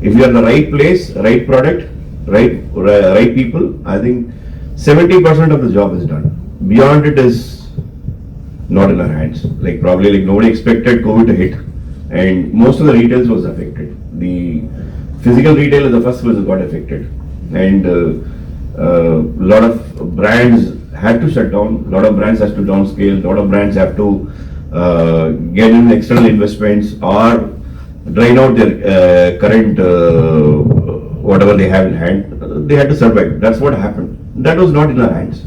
If you are in the right place, right product, right people, I think 70% of the job is done. Beyond it is not in our hands. Like probably like nobody expected COVID to hit, and most of the retails was affected. The physical retail is the first was got affected, and lot of brands had to shut down. Lot of brands has to downscale. Lot of brands have to get in external investments or drain out their current whatever they have in hand. They had to survive. That's what happened. That was not in our hands.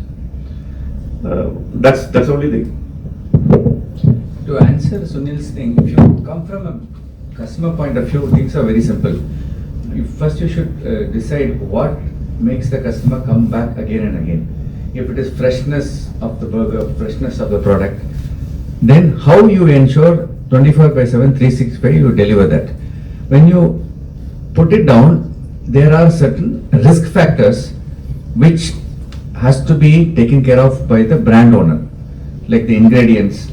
That's the only thing. To answer Sunil's thing, if you come from a customer point of view, things are very simple. First you should decide what makes the customer come back again and again. If it is freshness of the burger, freshness of the product, then how you ensure 24/7, 365 you deliver that. When you put it down, there are certain risk factors which has to be taken care of by the brand owner, like the ingredients.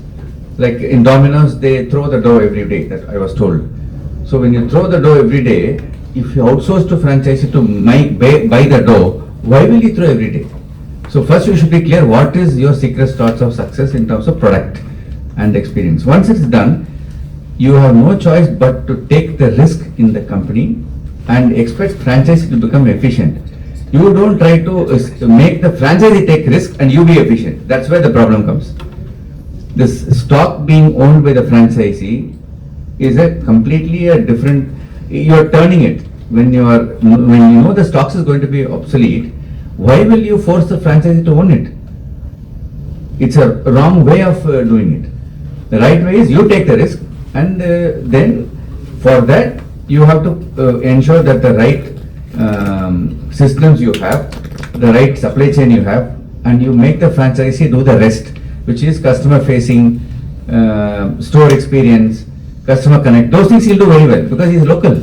Like in Domino's, they throw the dough every day, that I was told. So when you throw the dough every day, if you outsource to franchisee to buy the dough, why will you throw every day? So first you should be clear what is your secret sauce of success in terms of product and experience. Once it's done, you have no choice but to take the risk in the company and expect franchisee to become efficient. You don't try to make the franchisee take risk and you be efficient. That's where the problem comes. This stock being owned by the franchisee is a completely a different, you are turning it. When you know the stocks is going to be obsolete, why will you force the franchisee to own it? It's a wrong way of doing it. The right way is you take the risk, and then for that you have to ensure that the right systems you have, the right supply chain you have, and you make the franchisee do the rest, which is customer facing, store experience, customer connect. Those things he'll do very well because he's local.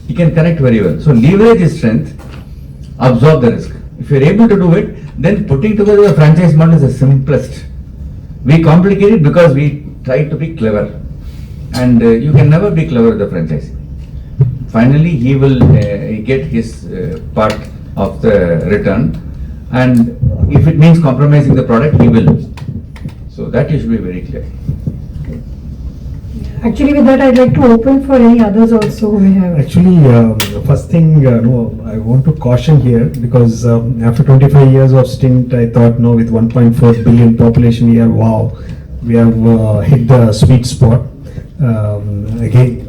He can connect very well. So leverage his strength, absorb the risk. If you're able to do it, then putting together a franchise model is the simplest. We complicate it because we try to be clever, and you can never be clever with the franchisee. Finally, he will get his part of the return, and if it means compromising the product, he will. So that you should be very clear. Actually, with that, I'd like to open for any others also who may have. Actually, first thing, no, I want to caution here because after 25 years of stint, I thought, no, with 1.4 billion population here, wow, we have hit the sweet spot. Again,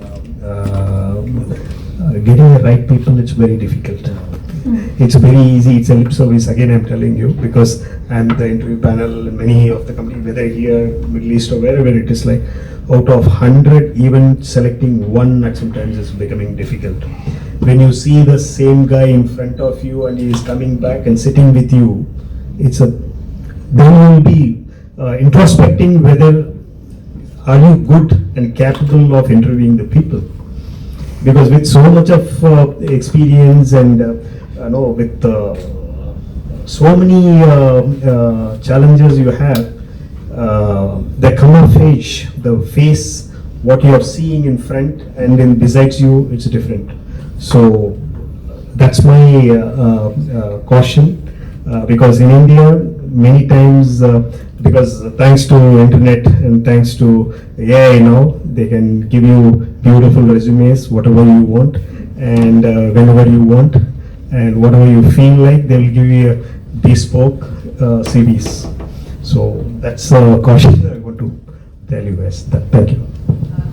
getting the right people, it's very difficult. It's very easy, it's a lip service, again I'm telling you, because I'm the interview panel, many of the company, whether here, Middle East or wherever it is, like out of 100, even selecting one at sometimes is becoming difficult. When you see the same guy in front of you and he is coming back and sitting with you, then you will be introspecting whether are you good and capable of interviewing the people. Because with so much of experience and with so many challenges you have, the come of age, the face, what you are seeing in front and then besides you, it's different. So that's my caution, because in India, many times, because thanks to internet and thanks to AI now, they can give you beautiful resumes, whatever you want, and whenever you want, and whatever you feel like, they will give you a bespoke CVs. So that's a caution I want to tell you guys. Thank you.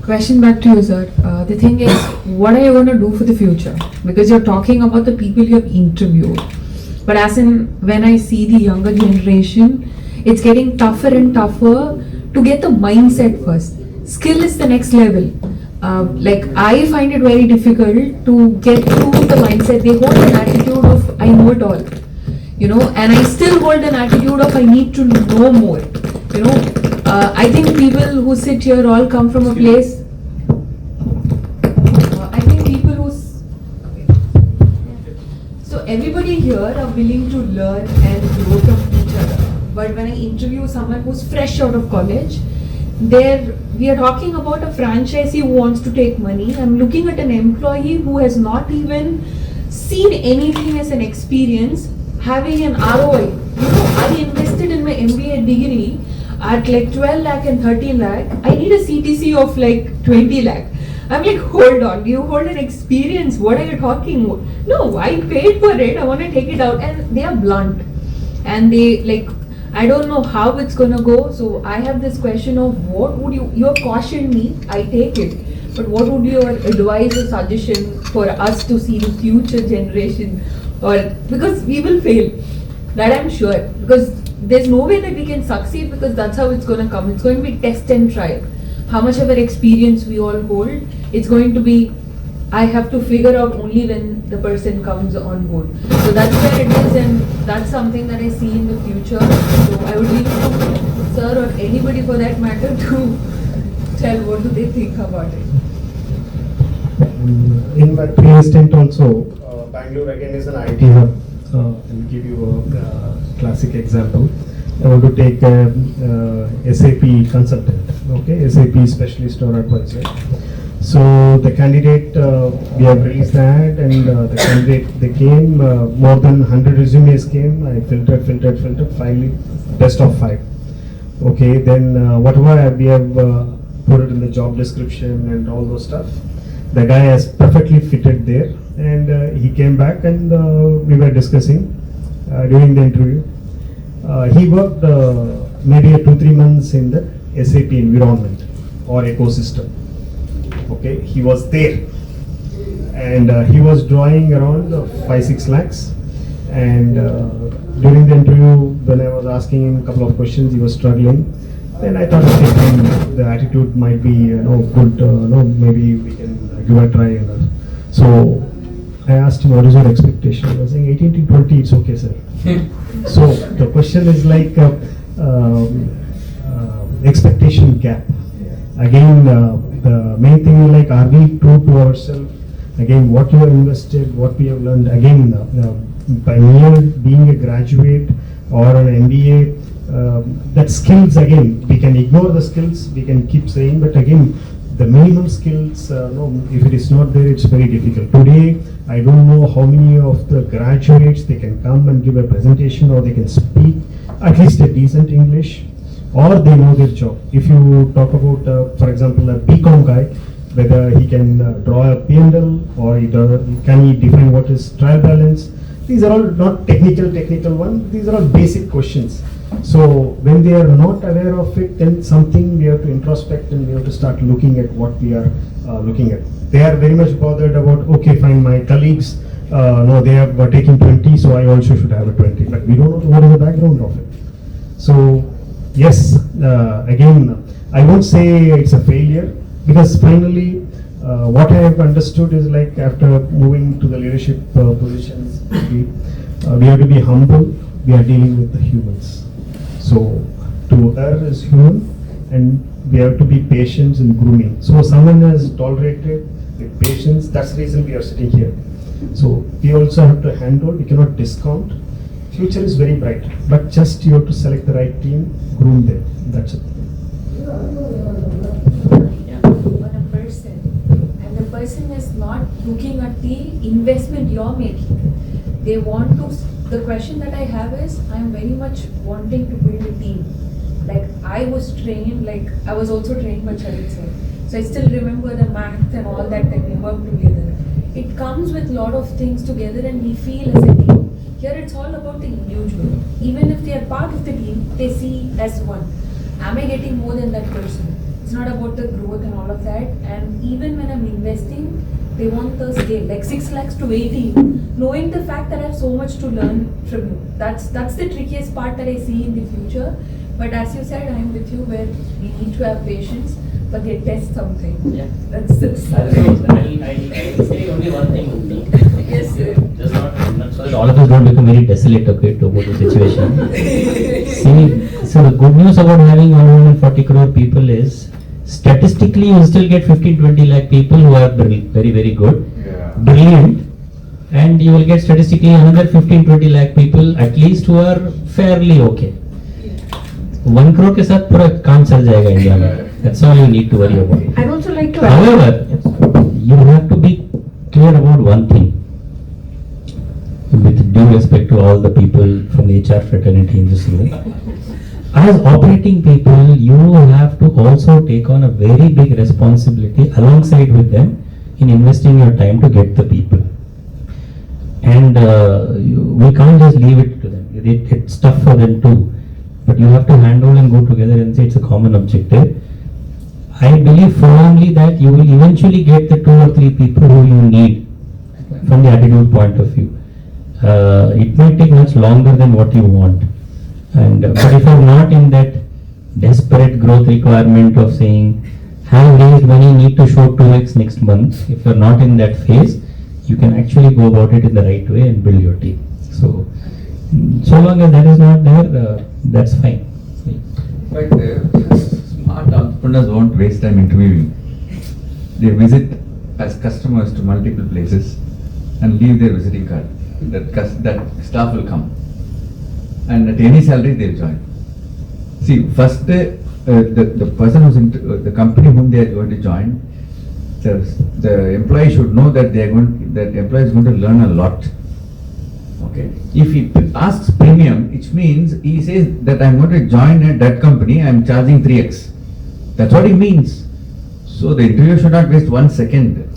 Question back to you, sir. The thing is, what are you going to do for the future? Because you're talking about the people you have interviewed. But as in, when I see the younger generation, it's getting tougher and tougher to get the mindset first. Skill is the next level. Like, I find it very difficult to get through the mindset. They hold an attitude of, I know it all. And I still hold an attitude of, I need to know more. I think people who sit here all come from a place. I think people who. So everybody here are willing to learn and grow from each other. But when I interview someone who's fresh out of college, we are talking about a franchisee who wants to take money. I'm looking at an employee who has not even seen anything as an experience, having an ROI. I invested in my MBA degree at like 12 lakh and 13 lakh. I need a CTC of like 20 lakh. I'm like, hold on, you hold an experience, what are you talking about? No, I paid for it, I want to take it out. And they are blunt. And they like, I don't know how it's gonna go. So I have this question of what would you have cautioned me, I take it. But what would your advice or suggestion for us to see the future generation? Or because we will fail, that I'm sure. Because there's no way that we can succeed, because that's how it's gonna come. It's going to be test and try. How much of our experience we all hold, it's going to be, I have to figure out only when the person comes on board. So that's where it is, and that's something that I see in the future. So I would leave it to sir or anybody for that matter to tell what do they think about it. In my previous stint also, Bangalore again is an IT hub. I'll give you a classic example. I want to take SAP consultant, okay, SAP specialist or advisor. So the candidate, we have released the ad, and the candidate, they came, more than 100 resumes came. I filtered, finally best of 5. Okay, then whatever we have put it in the job description and all those stuff, the guy has perfectly fitted there, and he came back, and we were discussing during the interview. He worked maybe 2-3 months in the SAP environment or ecosystem. Okay, he was there, and he was drawing around 5-6 lakhs. And during the interview, when I was asking him a couple of questions, he was struggling. Then I thought, okay, fine, the attitude might be good. Maybe we can give a try. So I asked him, what is your expectation? He was saying 18 to 20, it's okay, sir. So the question is like expectation gap. Again, the main thing is like, are we true to ourselves? Again, what you have invested, what we have learned. Again, by mere being a graduate or an MBA, that skills, again, we can ignore the skills, we can keep saying, but again, the minimum skills, if it is not there, it's very difficult. Today, I don't know how many of the graduates, they can come and give a presentation, or they can speak at least a decent English, or they know their job. If you talk about, for example, a BCom guy, whether he can draw a P&L or can he define what is trial balance. These are all not technical ones. These are all basic questions. So when they are not aware of it, then something we have to introspect and we have to start looking at what we are looking at. They are very much bothered about, okay, fine, my colleagues, no, they are taking 20, so I also should have a 20. But we don't know what is the background of it. So yes, again, I won't say it's a failure, because finally, what I have understood is like after moving to the leadership positions, we have to be humble. We are dealing with the humans. So to err is human, and we have to be patient in grooming. So someone has tolerated with patience. That's the reason we are sitting here. So we also have to handle. We cannot discount. Future is very bright, but just you have to select the right team, groom them. That's it. Person is not looking at the investment you're making. They want to, the question that I have is, I am very much wanting to build a team. Like I was trained, like I was also trained by Charath sir. So I still remember the math and all that we work together. It comes with a lot of things together and we feel as a team. Here it's all about the individual. Even if they are part of the team, they see as one. Am I getting more than that person? It's not about the growth and all of that. And even when I'm investing, they want the scale, like 6 lakhs to 18, knowing the fact that I have so much to learn from you. That's the trickiest part that I see in the future. But as you said, I'm with you where we need to have patience, but they test something. Yeah. That's it. I'll say only one thing with me. Yes, sir. Just not So that all of us don't become very desolate, okay, to about the situation. See, so the good news about having 140 crore people is, statistically you still get 15-20 lakh people who are very good, brilliant, and you will get statistically another 15-20 lakh people at least who are fairly okay. 1 crore के साथ पूरा काम चल जाएगा India में. That's all you need to worry about. I'd also like to However, you have to be clear about one thing. With due respect to all the people from the HR fraternity in this room, as operating people, you have to also take on a very big responsibility alongside with them in investing your time to get the people. And we can't just leave it to them. It's tough for them too. But you have to handle and go together and say it's a common objective. I believe firmly that you will eventually get the 2 or 3 people who you need from the attitude point of view. It might take much longer than what you want. And but if you're not in that desperate growth requirement of saying, have raised money, need to show 2x next month, if you're not in that phase, you can actually go about it in the right way and build your team. So long as that is not there, that's fine. But smart entrepreneurs won't waste time interviewing. They visit as customers to multiple places and leave their visiting card. That staff will come. And at any salary they'll join. See, first the person who's into the company whom they are going to join, the employee should know that that employee is going to learn a lot. Okay. If he asks premium, it means he says that I'm going to join at that company, I'm charging 3x. That's what he means. So the interview should not waste 1 second,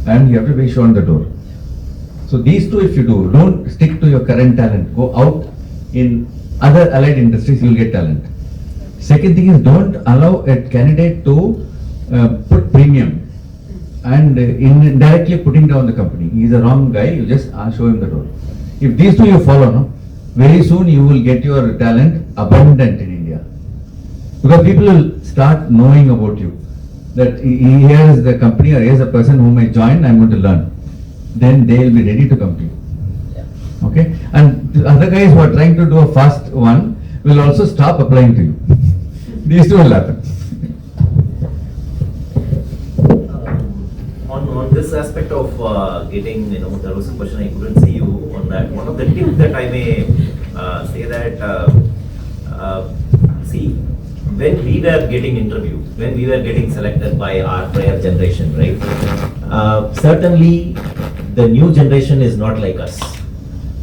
and you have to be shown the door. So these two, if you do, don't stick to your current talent. Go out in other allied industries, you'll get talent. Second thing is, don't allow a candidate to put premium and indirectly putting down the company. He's a wrong guy, you just show him the door. If these two you follow, no, very soon you will get your talent abundant in India. Because people will start knowing about you. That here is the company or here is a person whom I join, I'm going to learn. Then they will be ready to come to you. Okay? And the other guys who are trying to do a fast one will also stop applying to you. These two will happen. On this aspect of getting, there was a question I couldn't see you on that. One of the tips that I may say that, see, when we were getting interviewed, when we were getting selected by our prior generation, right? Certainly, the new generation is not like us.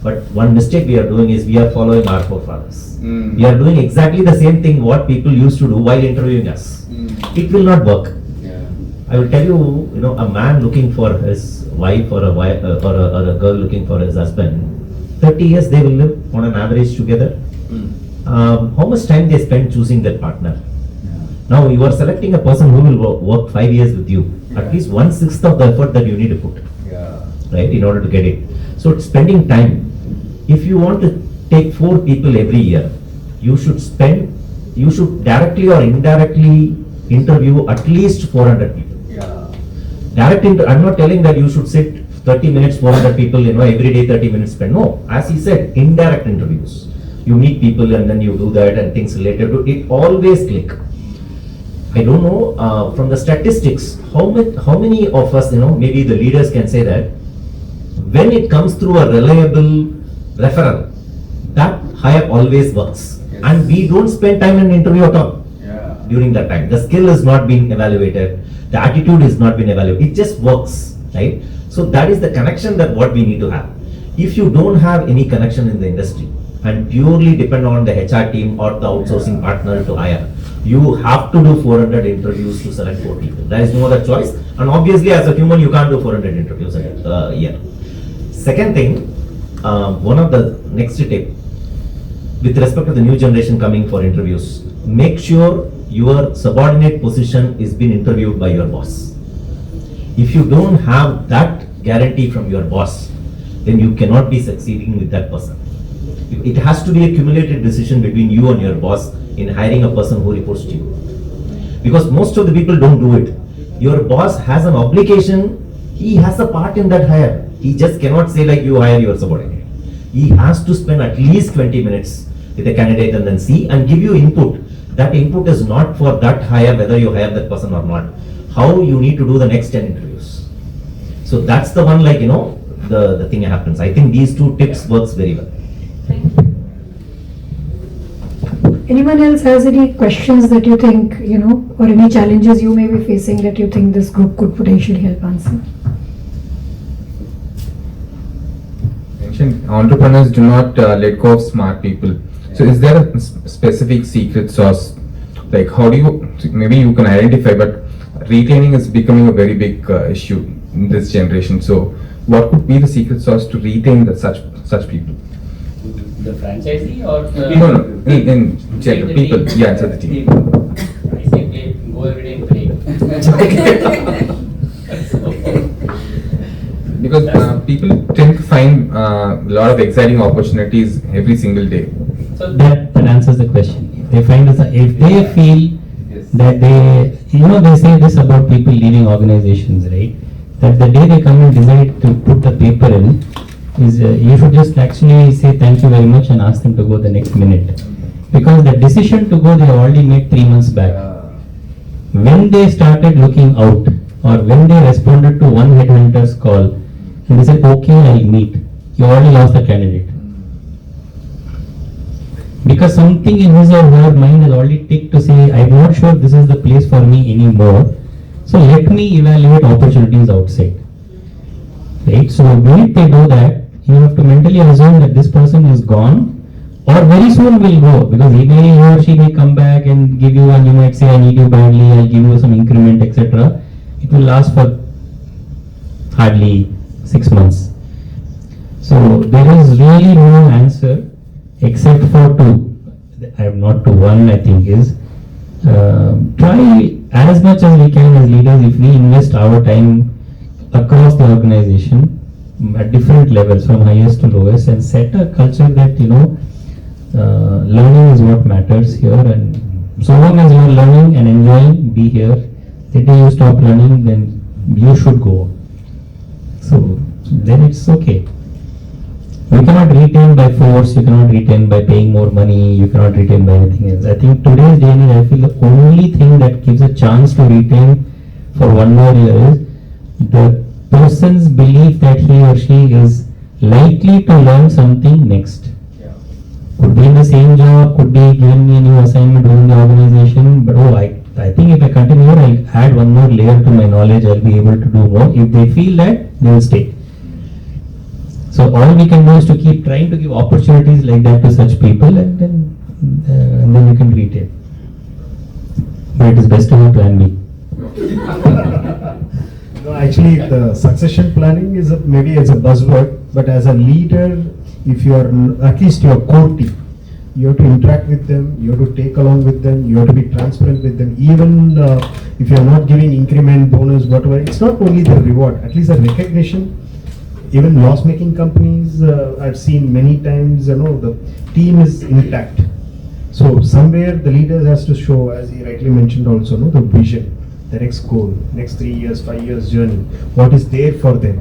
But one mistake we are doing is we are following our forefathers. Mm. We are doing exactly the same thing what people used to do while interviewing us. It will not work. I will tell you, a man looking for his wife or a girl looking for his husband, 30 years they will live on an average together. How much time they spend choosing their partner? Now you are selecting a person who will work 5 years with you. At least 1/6 of the effort that you need to put, right, in order to get it. So it's spending time. If you want to take 4 people every year, you should directly or indirectly interview at least 400 people. I'm not telling that you should sit 30 minutes, 400 people, every day 30 minutes spend. No, as he said, indirect interviews. You meet people and then you do that and things related to it always click. I don't know from the statistics how many of us, maybe the leaders can say that when it comes through a reliable referral, that hire always works. And we don't spend time in interview at all during that time. The skill is not being evaluated. The attitude is not being evaluated. It just works, right? So that is the connection that what we need to have. If you don't have any connection in the industry and purely depend on the HR team or the outsourcing partner to hire, you have to do 400 interviews to select 4 people. There is no other choice. And obviously as a human, you can't do 400 interviews a year. Second thing, one of the next tip, with respect to the new generation coming for interviews, make sure your subordinate position is being interviewed by your boss. If you don't have that guarantee from your boss, then you cannot be succeeding with that person. It has to be a cumulative decision between you and your boss in hiring a person who reports to you. Because most of the people don't do it. Your boss has an obligation, he has a part in that hire. He just cannot say like you hire your subordinate. He has to spend at least 20 minutes with a candidate and then see and give you input. That input is not for that hire, whether you hire that person or not. How you need to do the next 10 interviews. So that's the one the thing happens. I think these 2 tips works very well. Anyone else has any questions that you think, or any challenges you may be facing that you think this group could potentially help answer? Mentioned entrepreneurs do not let go of smart people. So is there a specific secret sauce? Like how do you, maybe you can identify, but retaining is becoming a very big issue in this generation. So what could be the secret sauce to retain such people? The franchisee or No, in general, people, inside the team. I say go every day and play. Because people tend to find a lot of exciting opportunities every single day. So that answers the question. If they feel that they say this about people leaving organizations, right? That the day they come and decide to put the paper in, you should just actually say thank you very much and ask them to go the next minute. Because the decision to go they already made 3 months back. When they started looking out or when they responded to one headhunter's call and they said okay I'll meet, you already lost the candidate. Because something in his or her mind has already ticked to say I'm not sure this is the place for me anymore, so let me evaluate opportunities outside. Right? So when they do that, you have to mentally assume that this person is gone or very soon will go, because he or she may come back and give you, and you might say I need you badly, I'll give you some increment, etc. It will last for hardly 6 months. So there is really no answer except for 2. I am not to 1, I think is try as much as we can as leaders. If we invest our time across the organization at different levels from highest to lowest and set a culture that learning is what matters here, and so long as you are learning and enjoying, be here. The day you stop learning, then you should go. So then it's okay. You cannot retain by force, you cannot retain by paying more money, you cannot retain by anything else. I think today's day and age, I feel the only thing that gives a chance to retain for 1 more year is the person's belief that he or she is likely to learn something next. Could be in the same job, could be given me a new assignment within the organization, but I think if I continue here, I'll add 1 more layer to my knowledge, I'll be able to do more. If they feel that, they will stay. So all we can do is to keep trying to give opportunities like that to such people, and then you can retain. But it is best to have plan B. No, actually, the succession planning is maybe as a buzzword, but as a leader, if you are at least your core team, you have to interact with them, you have to take along with them, you have to be transparent with them. Even if you are not giving increment, bonus, whatever, it's not only the reward, at least the recognition. Even loss-making companies, I've seen many times, the team is intact. So somewhere the leader has to show, as he rightly mentioned also, the vision, the next goal, next 3 years, 5 years journey, what is there for them.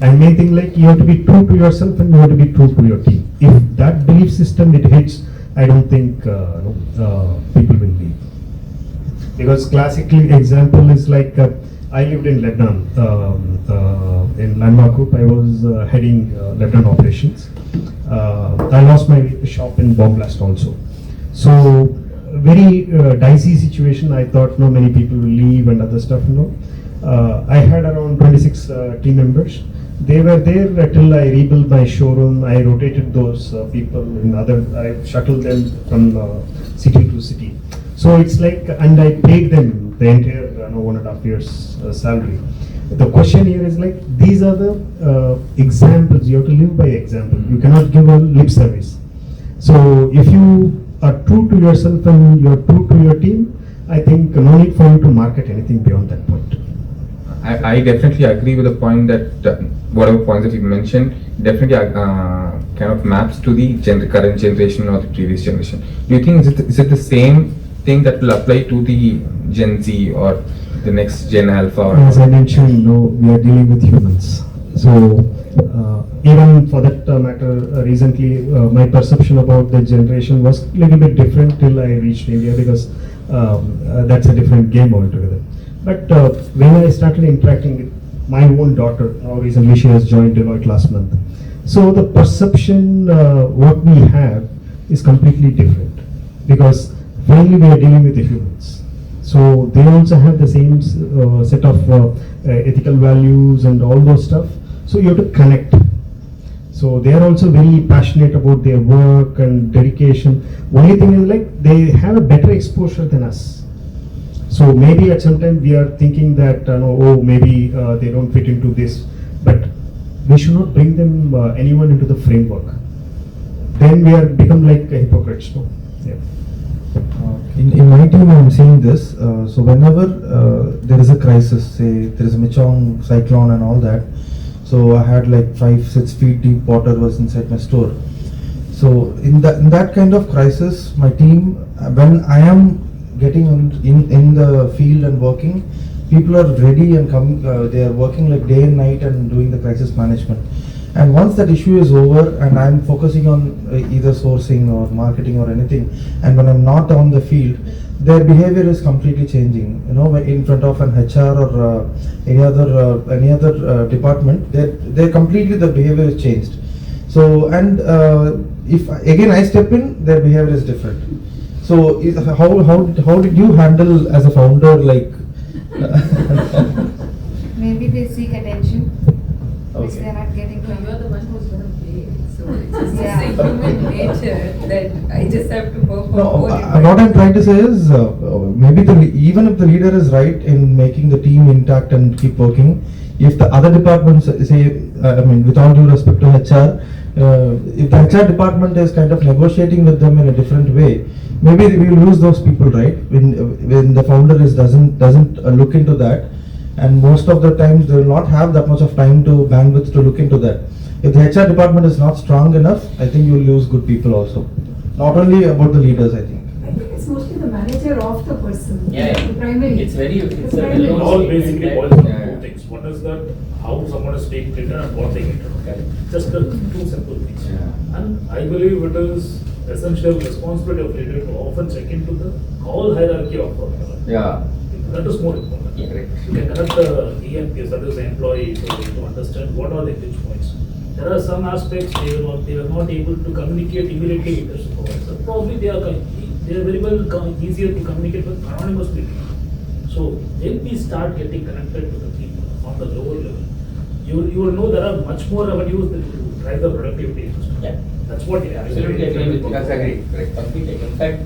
And main thing, like, you have to be true to yourself and you have to be true to your team. If that belief system it hits, I don't think people will leave. Because classically example is like, I lived in Lebanon, in Landmark Group. I was heading Lebanon operations. I lost my shop in bomb blast also. So very dicey situation. I thought no many people will leave and other stuff. I had around 26 team members. They were there till I rebuilt my showroom. I rotated those people in I shuttled them from city to city. So it's like, and I paid them the entire 1.5 years salary. The question here is like, these are the examples. You have to live by example. You cannot give a lip service. So if you are true to yourself and you are true to your team, I think no need for you to market anything beyond that point. I definitely agree with the point that whatever points that you mentioned definitely kind of maps to the current generation or the previous generation. Do you think is it the same thing that will apply to the Gen Z or the next Gen Alpha? As I mentioned, we are dealing with humans. So even for that matter, recently my perception about the generation was a little bit different till I reached India, because that's a different game altogether. But when I started interacting with my own daughter, recently she has joined Deloitte last month. So the perception what we have is completely different, because finally we are dealing with the humans. So they also have the same set of ethical values and all those stuff. So you have to connect. So they are also very passionate about their work and dedication. Only thing is like they have a better exposure than us. So maybe at some time we are thinking that maybe they don't fit into this, but we should not bring them anyone into the framework. Then we are become like a hypocrites. No? Yeah. In my team, I'm seeing this. So whenever there is a crisis, say there is a Michong cyclone and all that, so I had like 5-6 feet deep water was inside my store. So in that kind of crisis, my team, when I am getting in the field and working, people are ready and coming. They are working like day and night and doing the crisis management. And once that issue is over and I'm focusing on either sourcing or marketing or anything, and when I'm not on the field, their behavior is completely changing. In front of an HR or any other department, they're completely, the behavior is changed. So, and if again I step in, their behavior is different. So how did you handle as a founder, like? Maybe they seek attention, which Okay. they are not getting from. You're the one who's going to play, so it's just Yeah. a human nature that I just have to perform. No, what I'm trying to say is maybe even if the leader is right in making the team intact and keep working, if the other departments say, with all due respect to HR, if the HR department is kind of negotiating with them in a different way, maybe we will lose those people, right? When the founder doesn't look into that, and most of the times they will not have that much of time to bandwidth to look into that. If the HR department is not strong enough, I think you will lose good people also. Not only about the leaders, I think. I think it's mostly the manager of the person. Yeah, The primary. it's very, it's a primary. well-known All statement basically that- boils down to Yeah. two things. One is that how someone is taken later and what they get. Okay? Just the two simple things. And I believe it is essential responsibility of leader to often check into the whole hierarchy of work. Yeah. That is more important. You can connect the EMPs, that is the employee, to understand what are the pinch points. There are some aspects they are not able to communicate immediately with their supervisor. Probably they are very well easier to communicate with anonymously. So when we start getting connected to the people on the lower level, you will know there are much more avenues that to drive the productivity. Yeah. That's what Absolutely agree with you. That's agree. Completely. In fact,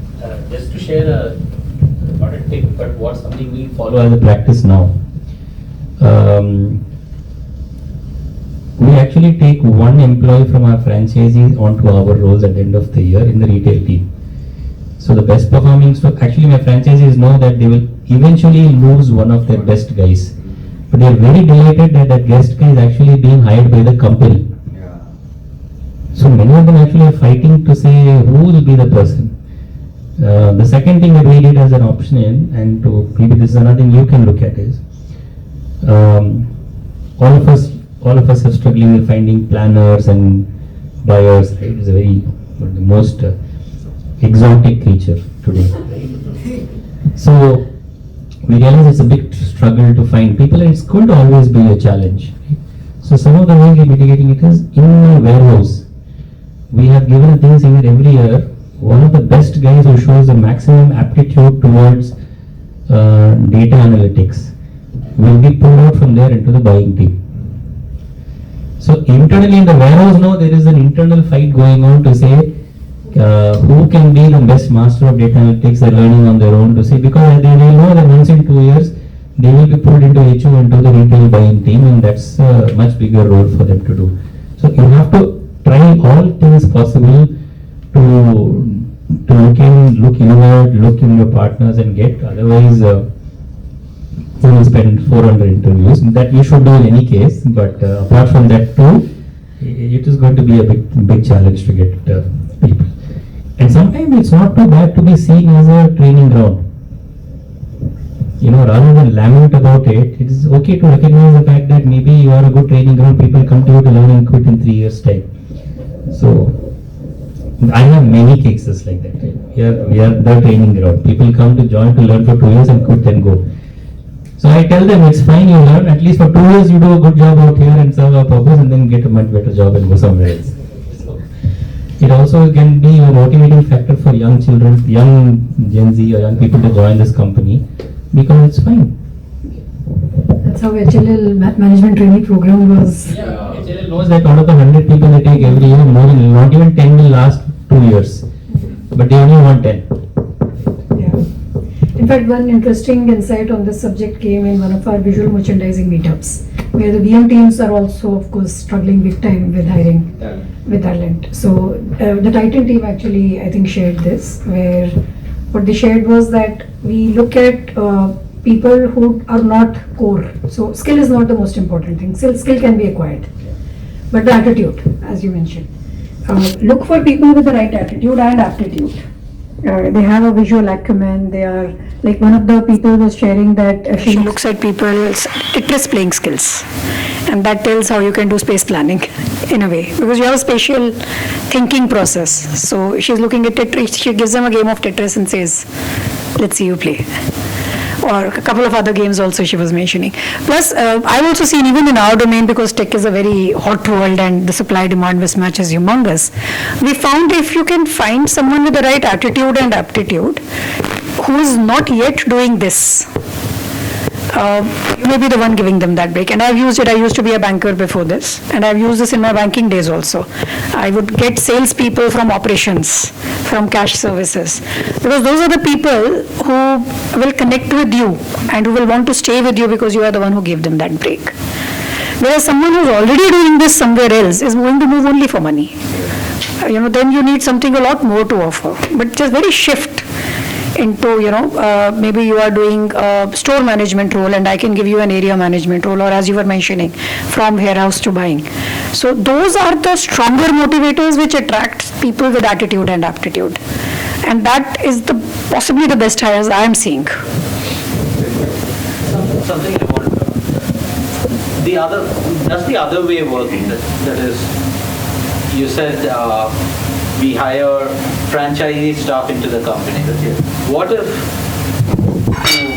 just to share not a tip, but what something we follow as a practice now. We actually take one employee from our franchisees onto our roles at the end of the year in the retail team. So the best performing, so actually my franchisees know that they will eventually lose one of their best guys. But they are very delighted that that guest guy is actually being hired by the company. So many of them actually are fighting to say who will be the person. The second thing that we did as an option and to maybe this is another thing you can look at is all of us are struggling with finding planners and buyers. Right? It's a very the most exotic creature today. Right? So we realize it's a big struggle to find people, and it's going to always be a challenge. Right? So some of the ways we're mitigating it is in a warehouse. We have given things here every year. One of the best guys who shows the maximum aptitude towards data analytics will be pulled out from there into the buying team. So internally in the warehouse now there is an internal fight going on to say who can be the best master of data analytics. They're learning on their own to say, because they will know that once in 2 years they will be pulled into HO into the retail buying team, and that's a much bigger role for them to do. So you have to try all things possible to look inward, look in your partners and get, otherwise you will spend 400 interviews. That you should do in any case, but apart from that too, it is going to be a big challenge to get people. And sometimes it's not too bad to be seen as a training ground. You know, rather than lament about it, it is okay to recognize the fact that maybe you are a good training ground, people come to you to learn and quit in 3 years' time. So, I have many cases like that. Right? We are the training ground. People come to join to learn for 2 years and quit and go. So I tell them it's fine, you learn, at least for 2 years you do a good job out here and serve our purpose, and then get a much better job and go somewhere else. So, it also can be a motivating factor for young children, young Gen Z or young people to join this company, because it's fine. That's how HLL management training program was. Yeah, HLL knows that out of the 100 people they take every year, more than not even 10 will last 2 years, but they only want 10. In fact, one interesting insight on this subject came in one of our visual merchandising meetups, where the VM teams are also, of course, struggling big time with hiring with talent. So the Titan team actually, I think, shared this, where what they shared was that we look at people who are not core. So skill is not the most important thing. Skill can be acquired, but the attitude, as you mentioned. Look for people with the right attitude and aptitude. They have a visual acumen. They are, like one of the people was sharing that she looks at people's Tetris playing skills, and that tells how you can do space planning in a way, because you have a spatial thinking process. So she's looking at Tetris, she gives them a game of Tetris and says, let's see you play. Or a couple of other games also she was mentioning. Plus, I've also seen even in our domain, because tech is a very hot world and the supply-demand mismatch is humongous, we found if you can find someone with the right attitude and aptitude who is not yet doing this, you may be the one giving them that break. And I've used it. I used to be a banker before this, and I've used this in my banking days also. I would get salespeople from operations, from cash services, because those are the people who will connect with you and who will want to stay with you because you are the one who gave them that break. Whereas someone who's already doing this somewhere else is going to move only for money. Then you need something a lot more to offer. But just very shift into, maybe you are doing a store management role and I can give you an area management role, or as you were mentioning, from warehouse to buying. So those are the stronger motivators which attract people with attitude and aptitude. And that is possibly the best hires I am seeing. Something I want to does the other way work? That is, you said we hire franchisee staff into the company. What if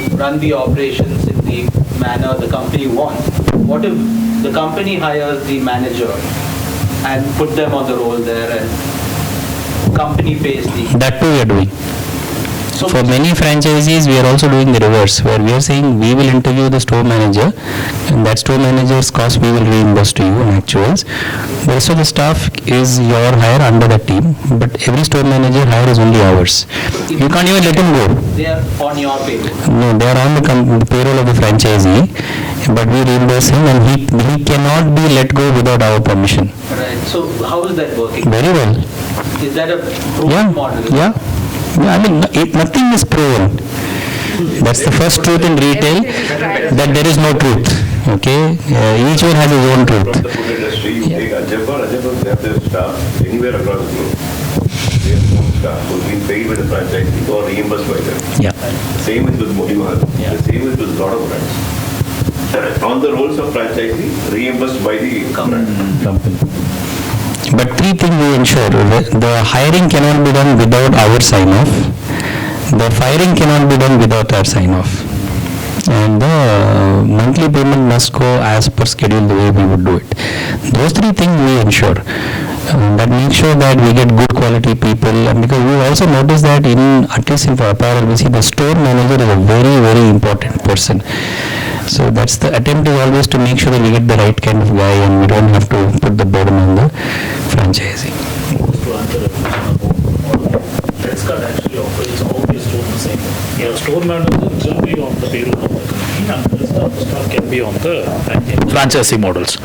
to run the operations in the manner the company wants? What if the company hires the manager and put them on the role there, and company pays the... That too we are doing. For many franchisees, we are also doing the reverse, where we are saying we will interview the store manager, and that store manager's cost we will reimburse to you in actuals. The rest of the staff is your hire under the team, but every store manager hire is only ours. You can't even let him go. They are on your payroll. No, they are on the payroll of the franchisee, but we reimburse him, and he cannot be let go without our permission. Right. So how is that working? Very well. Is that a proven model? Yeah. I mean, nothing is proven. That's the first truth in retail, that there is no truth. Okay, each one has his own truth. From the food industry, you take Aggarwal, they have their staff anywhere across the globe. They have own staff who is being paid by the franchisee or reimbursed by them. Yeah. Same is with Naiduhall. The same is with a lot of brands. On the rolls of franchisee, reimbursed by the company. But three things we ensure: the hiring cannot be done without our sign-off, the firing cannot be done without our sign-off, and the monthly payment must go as per schedule the way we would do it. Those three things we ensure. That makes sure that we get good quality people, and because we also notice that at least in for apparel, we see the store manager is a very, very important person. So that's the attempt, is always to make sure that we get the right kind of guy and we don't have to put the burden on the franchisee. To answer the question about Let's Cut actually operates all these stores the same way. Your store manager will be on the payroll of the company, and the rest of the staff can be on the franchisee models.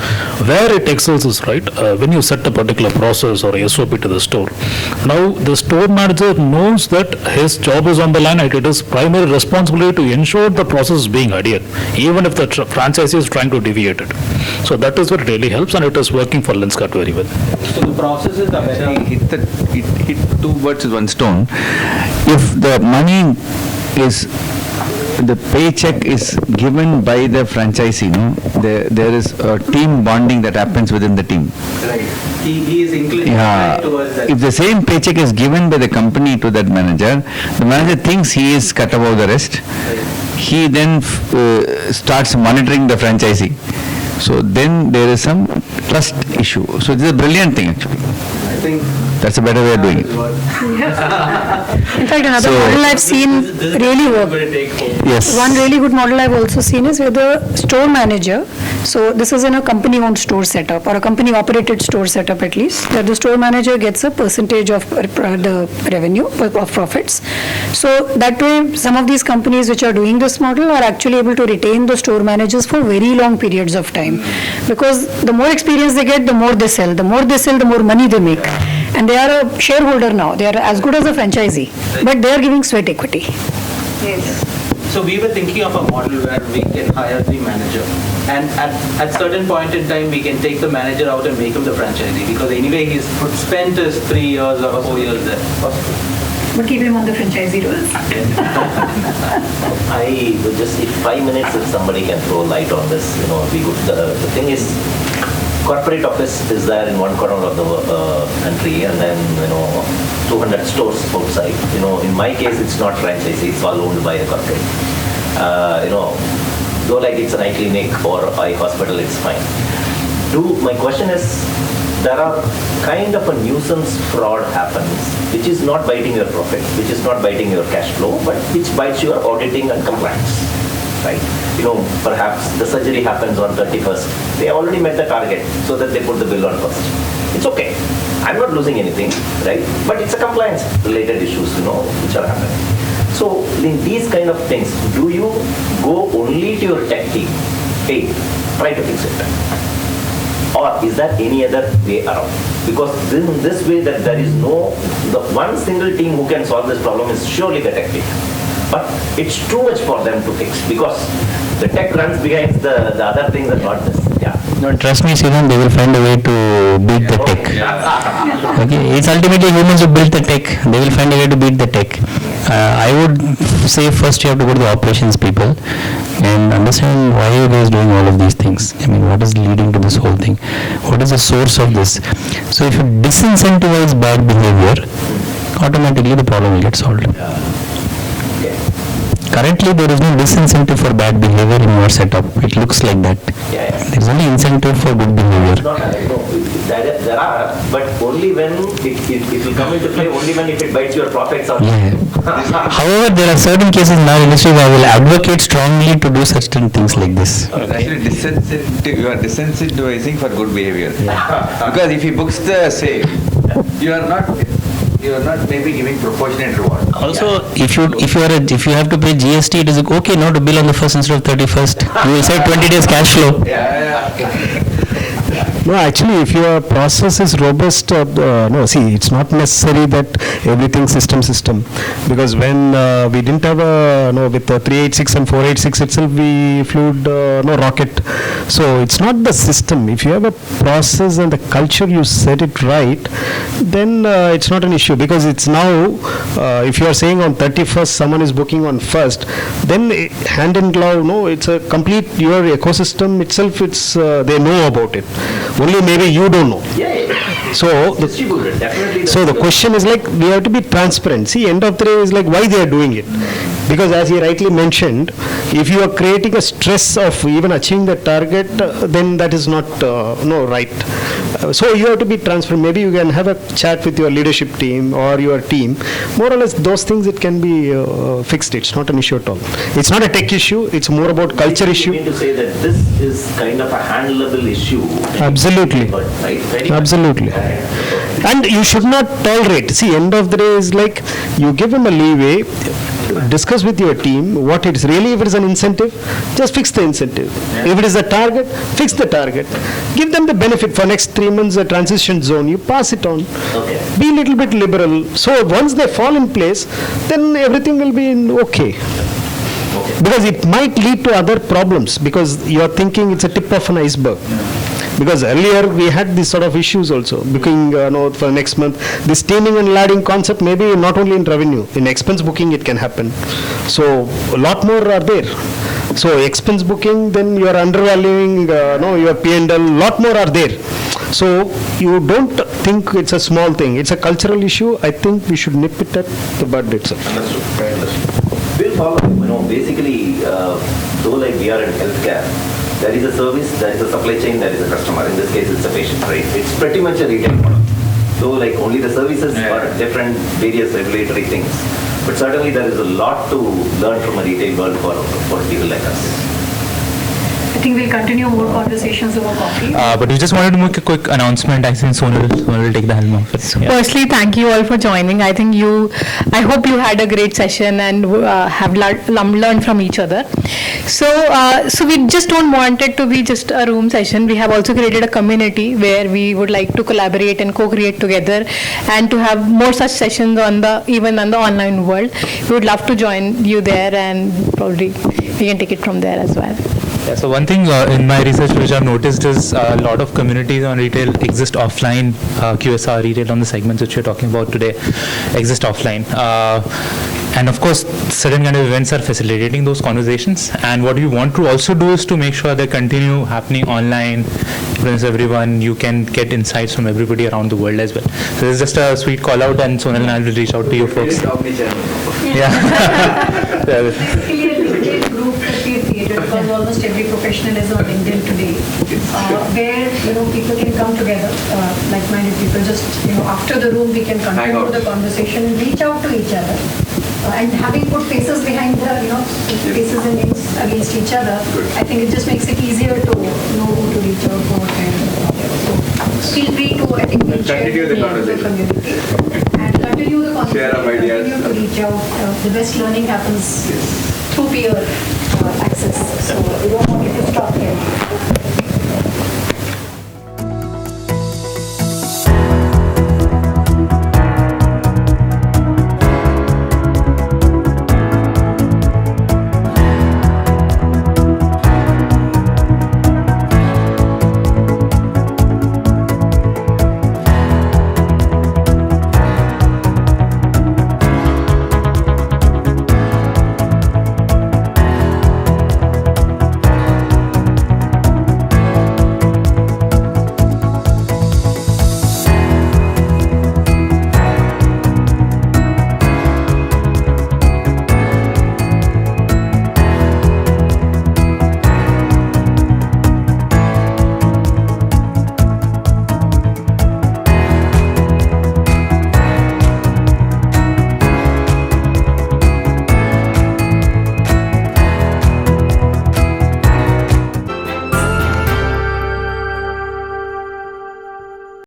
Where it excels is when you set a particular process or SOP to the store. Now the store manager knows that his job is on the line, and it is primary responsibility to ensure the process is being adhered, even if the franchisee is trying to deviate it. So that is what really helps, and it is working for Let's Cut very well. So the processes are better. Hit two birds with one stone. If the money is, the paycheck is given by the franchisee, there is a team bonding that happens within the team. Right. He is inclined towards that. If the same paycheck is given by the company to that manager, the manager thinks he is cut above the rest. He then starts monitoring the franchisee. So then there is some trust issue. So this is a brilliant thing actually. I think that's a better way of doing it. In fact, another model I've seen really work. Yes. One really good model I've also seen is where the store manager, so this is in a company-owned store setup or a company-operated store setup at least, that the store manager gets a percentage of the revenue, of profits. So that way, some of these companies which are doing this model are actually able to retain the store managers for very long periods of time. Because the more experience they get, the more they sell. The more they sell, the more money they make. And they are a shareholder now. They are as good as a franchisee, but they are giving sweat equity. Yes. So we were thinking of a model where we can hire the manager, and at certain point in time we can take the manager out and make him the franchisee, because anyway he's spent his 3 years or 4 years there. But keep him on the franchisee rules. I would just, if 5 minutes, if somebody can throw light on this, be good. The thing is, corporate office is there in one corner of the country, and then 200 stores outside. In my case, it's not franchisee; it's all owned by the corporate. Though like it's an eye clinic or eye hospital, it's fine. My question is, there are kind of a nuisance fraud happens, which is not biting your profit, which is not biting your cash flow, but which bites your auditing and compliance. Right? Perhaps the surgery happens on 31st. They already met the target, so that they put the bill on first. It's okay. I'm not losing anything, right? But it's a compliance related issues, which are happening. So in these kind of things, do you go only to your tech team? Hey, try to fix it. Or is there any other way around? Because in this way that there is the one single team who can solve this problem is surely the tech team. But it's too much for them to fix, because the tech runs behind the other things and not this. Yeah. No, trust me, Sriram, they will find a way to beat the tech. Okay, it's ultimately humans who build the tech. They will find a way to beat the tech. I would say first you have to go to the operations people and understand why you guys doing all of these things. I mean, what is leading to this whole thing? What is the source of this? So if you disincentivize bad behavior, automatically the problem will get solved. Currently, there is no disincentive for bad behavior in your setup. It looks like that. There is only incentive for good behavior. there are, but only when it will come into play only when if it bites your profits or. However, there are certain cases in our industry where I will advocate strongly to do certain things like this. Actually, you are disincentivizing for good behavior. Because if he books the sale, you are not maybe giving proportionate reward. Also, if you have to pay GST, it is okay now to bill on the 1st instead of 31st. You will save 20 days cash flow. No, actually, if your process is robust, no, see, it's not necessary that everything system. Because when we didn't have with the 386 and 486 itself, we flew rocket. So it's not the system. If you have a process and the culture, you set it right, then it's not an issue. Because it's now, if you are saying on 31st, someone is booking on 1st, then hand in glove, no, it's a complete, your ecosystem itself, it's they know about it. Only maybe you don't know. So the question is like, we have to be transparent. See, end of the day is like why they are doing it. Because as he rightly mentioned, if you are creating a stress of even achieving the target, then that is not right. So you have to be transparent. Maybe you can have a chat with your leadership team or your team. More or less those things, it can be fixed. It's not an issue at all. It's not a tech issue. It's more about culture issue. You mean to say that this is kind of a handleable issue? Absolutely. Right? Absolutely. And you should not tolerate. See, end of the day is like you give them a leeway, discuss with your team what it is. Really, if it is an incentive, just fix the incentive. If it is a target, fix the target. Give them the benefit for next 3 months, a transition zone. You pass it on. Be a little bit liberal. So once they fall in place, then everything will be okay. Because it might lead to other problems because you are thinking it's a tip of an iceberg. Because earlier we had these sort of issues also, booking for next month. This teaming and ladding concept maybe not only in revenue, in expense booking it can happen. So a lot more are there. So expense booking, then you are undervaluing your P&L, lot more are there. So you don't think it's a small thing. It's a cultural issue. I think we should nip it at the bud itself. We'll follow, basically, though like we are in healthcare, there is a service, there is a supply chain, there is a customer. In this case, it's a patient, right? It's pretty much a retail model. Though like only the services are different, various regulatory things. But certainly there is a lot to learn from a retail world for people like us. I think we'll continue more conversations over coffee. But we just wanted to make a quick announcement. I think Sonal will take the helm of it. Firstly, thank you all for joining. I hope you had a great session and have learned from each other. So we just don't want it to be just a room session. We have also created a community where we would like to collaborate and co-create together and to have more such sessions even on the online world. We would love to join you there and probably we can take it from there as well. Yeah, so one thing in my research which I've noticed is a lot of communities on retail exist offline. QSR retail on the segments which we're talking about today exist offline. And of course, certain kind of events are facilitating those conversations. And what we want to also do is to make sure they continue happening online. Influence everyone. You can get insights from everybody around the world as well. So this is just a sweet call out, and Sonal and I will reach out to you folks. Because almost every professional is on LinkedIn today, where people can come together, like-minded people. Just after the room, we can continue the conversation and reach out to each other. And having put faces behind the faces and names against each other, I think it just makes it easier to know who to reach out to. So feel free to continue the conversation and continue the conversation. Share our ideas. Continue to reach out. The best learning happens through peer access. So we don't want it to stop here.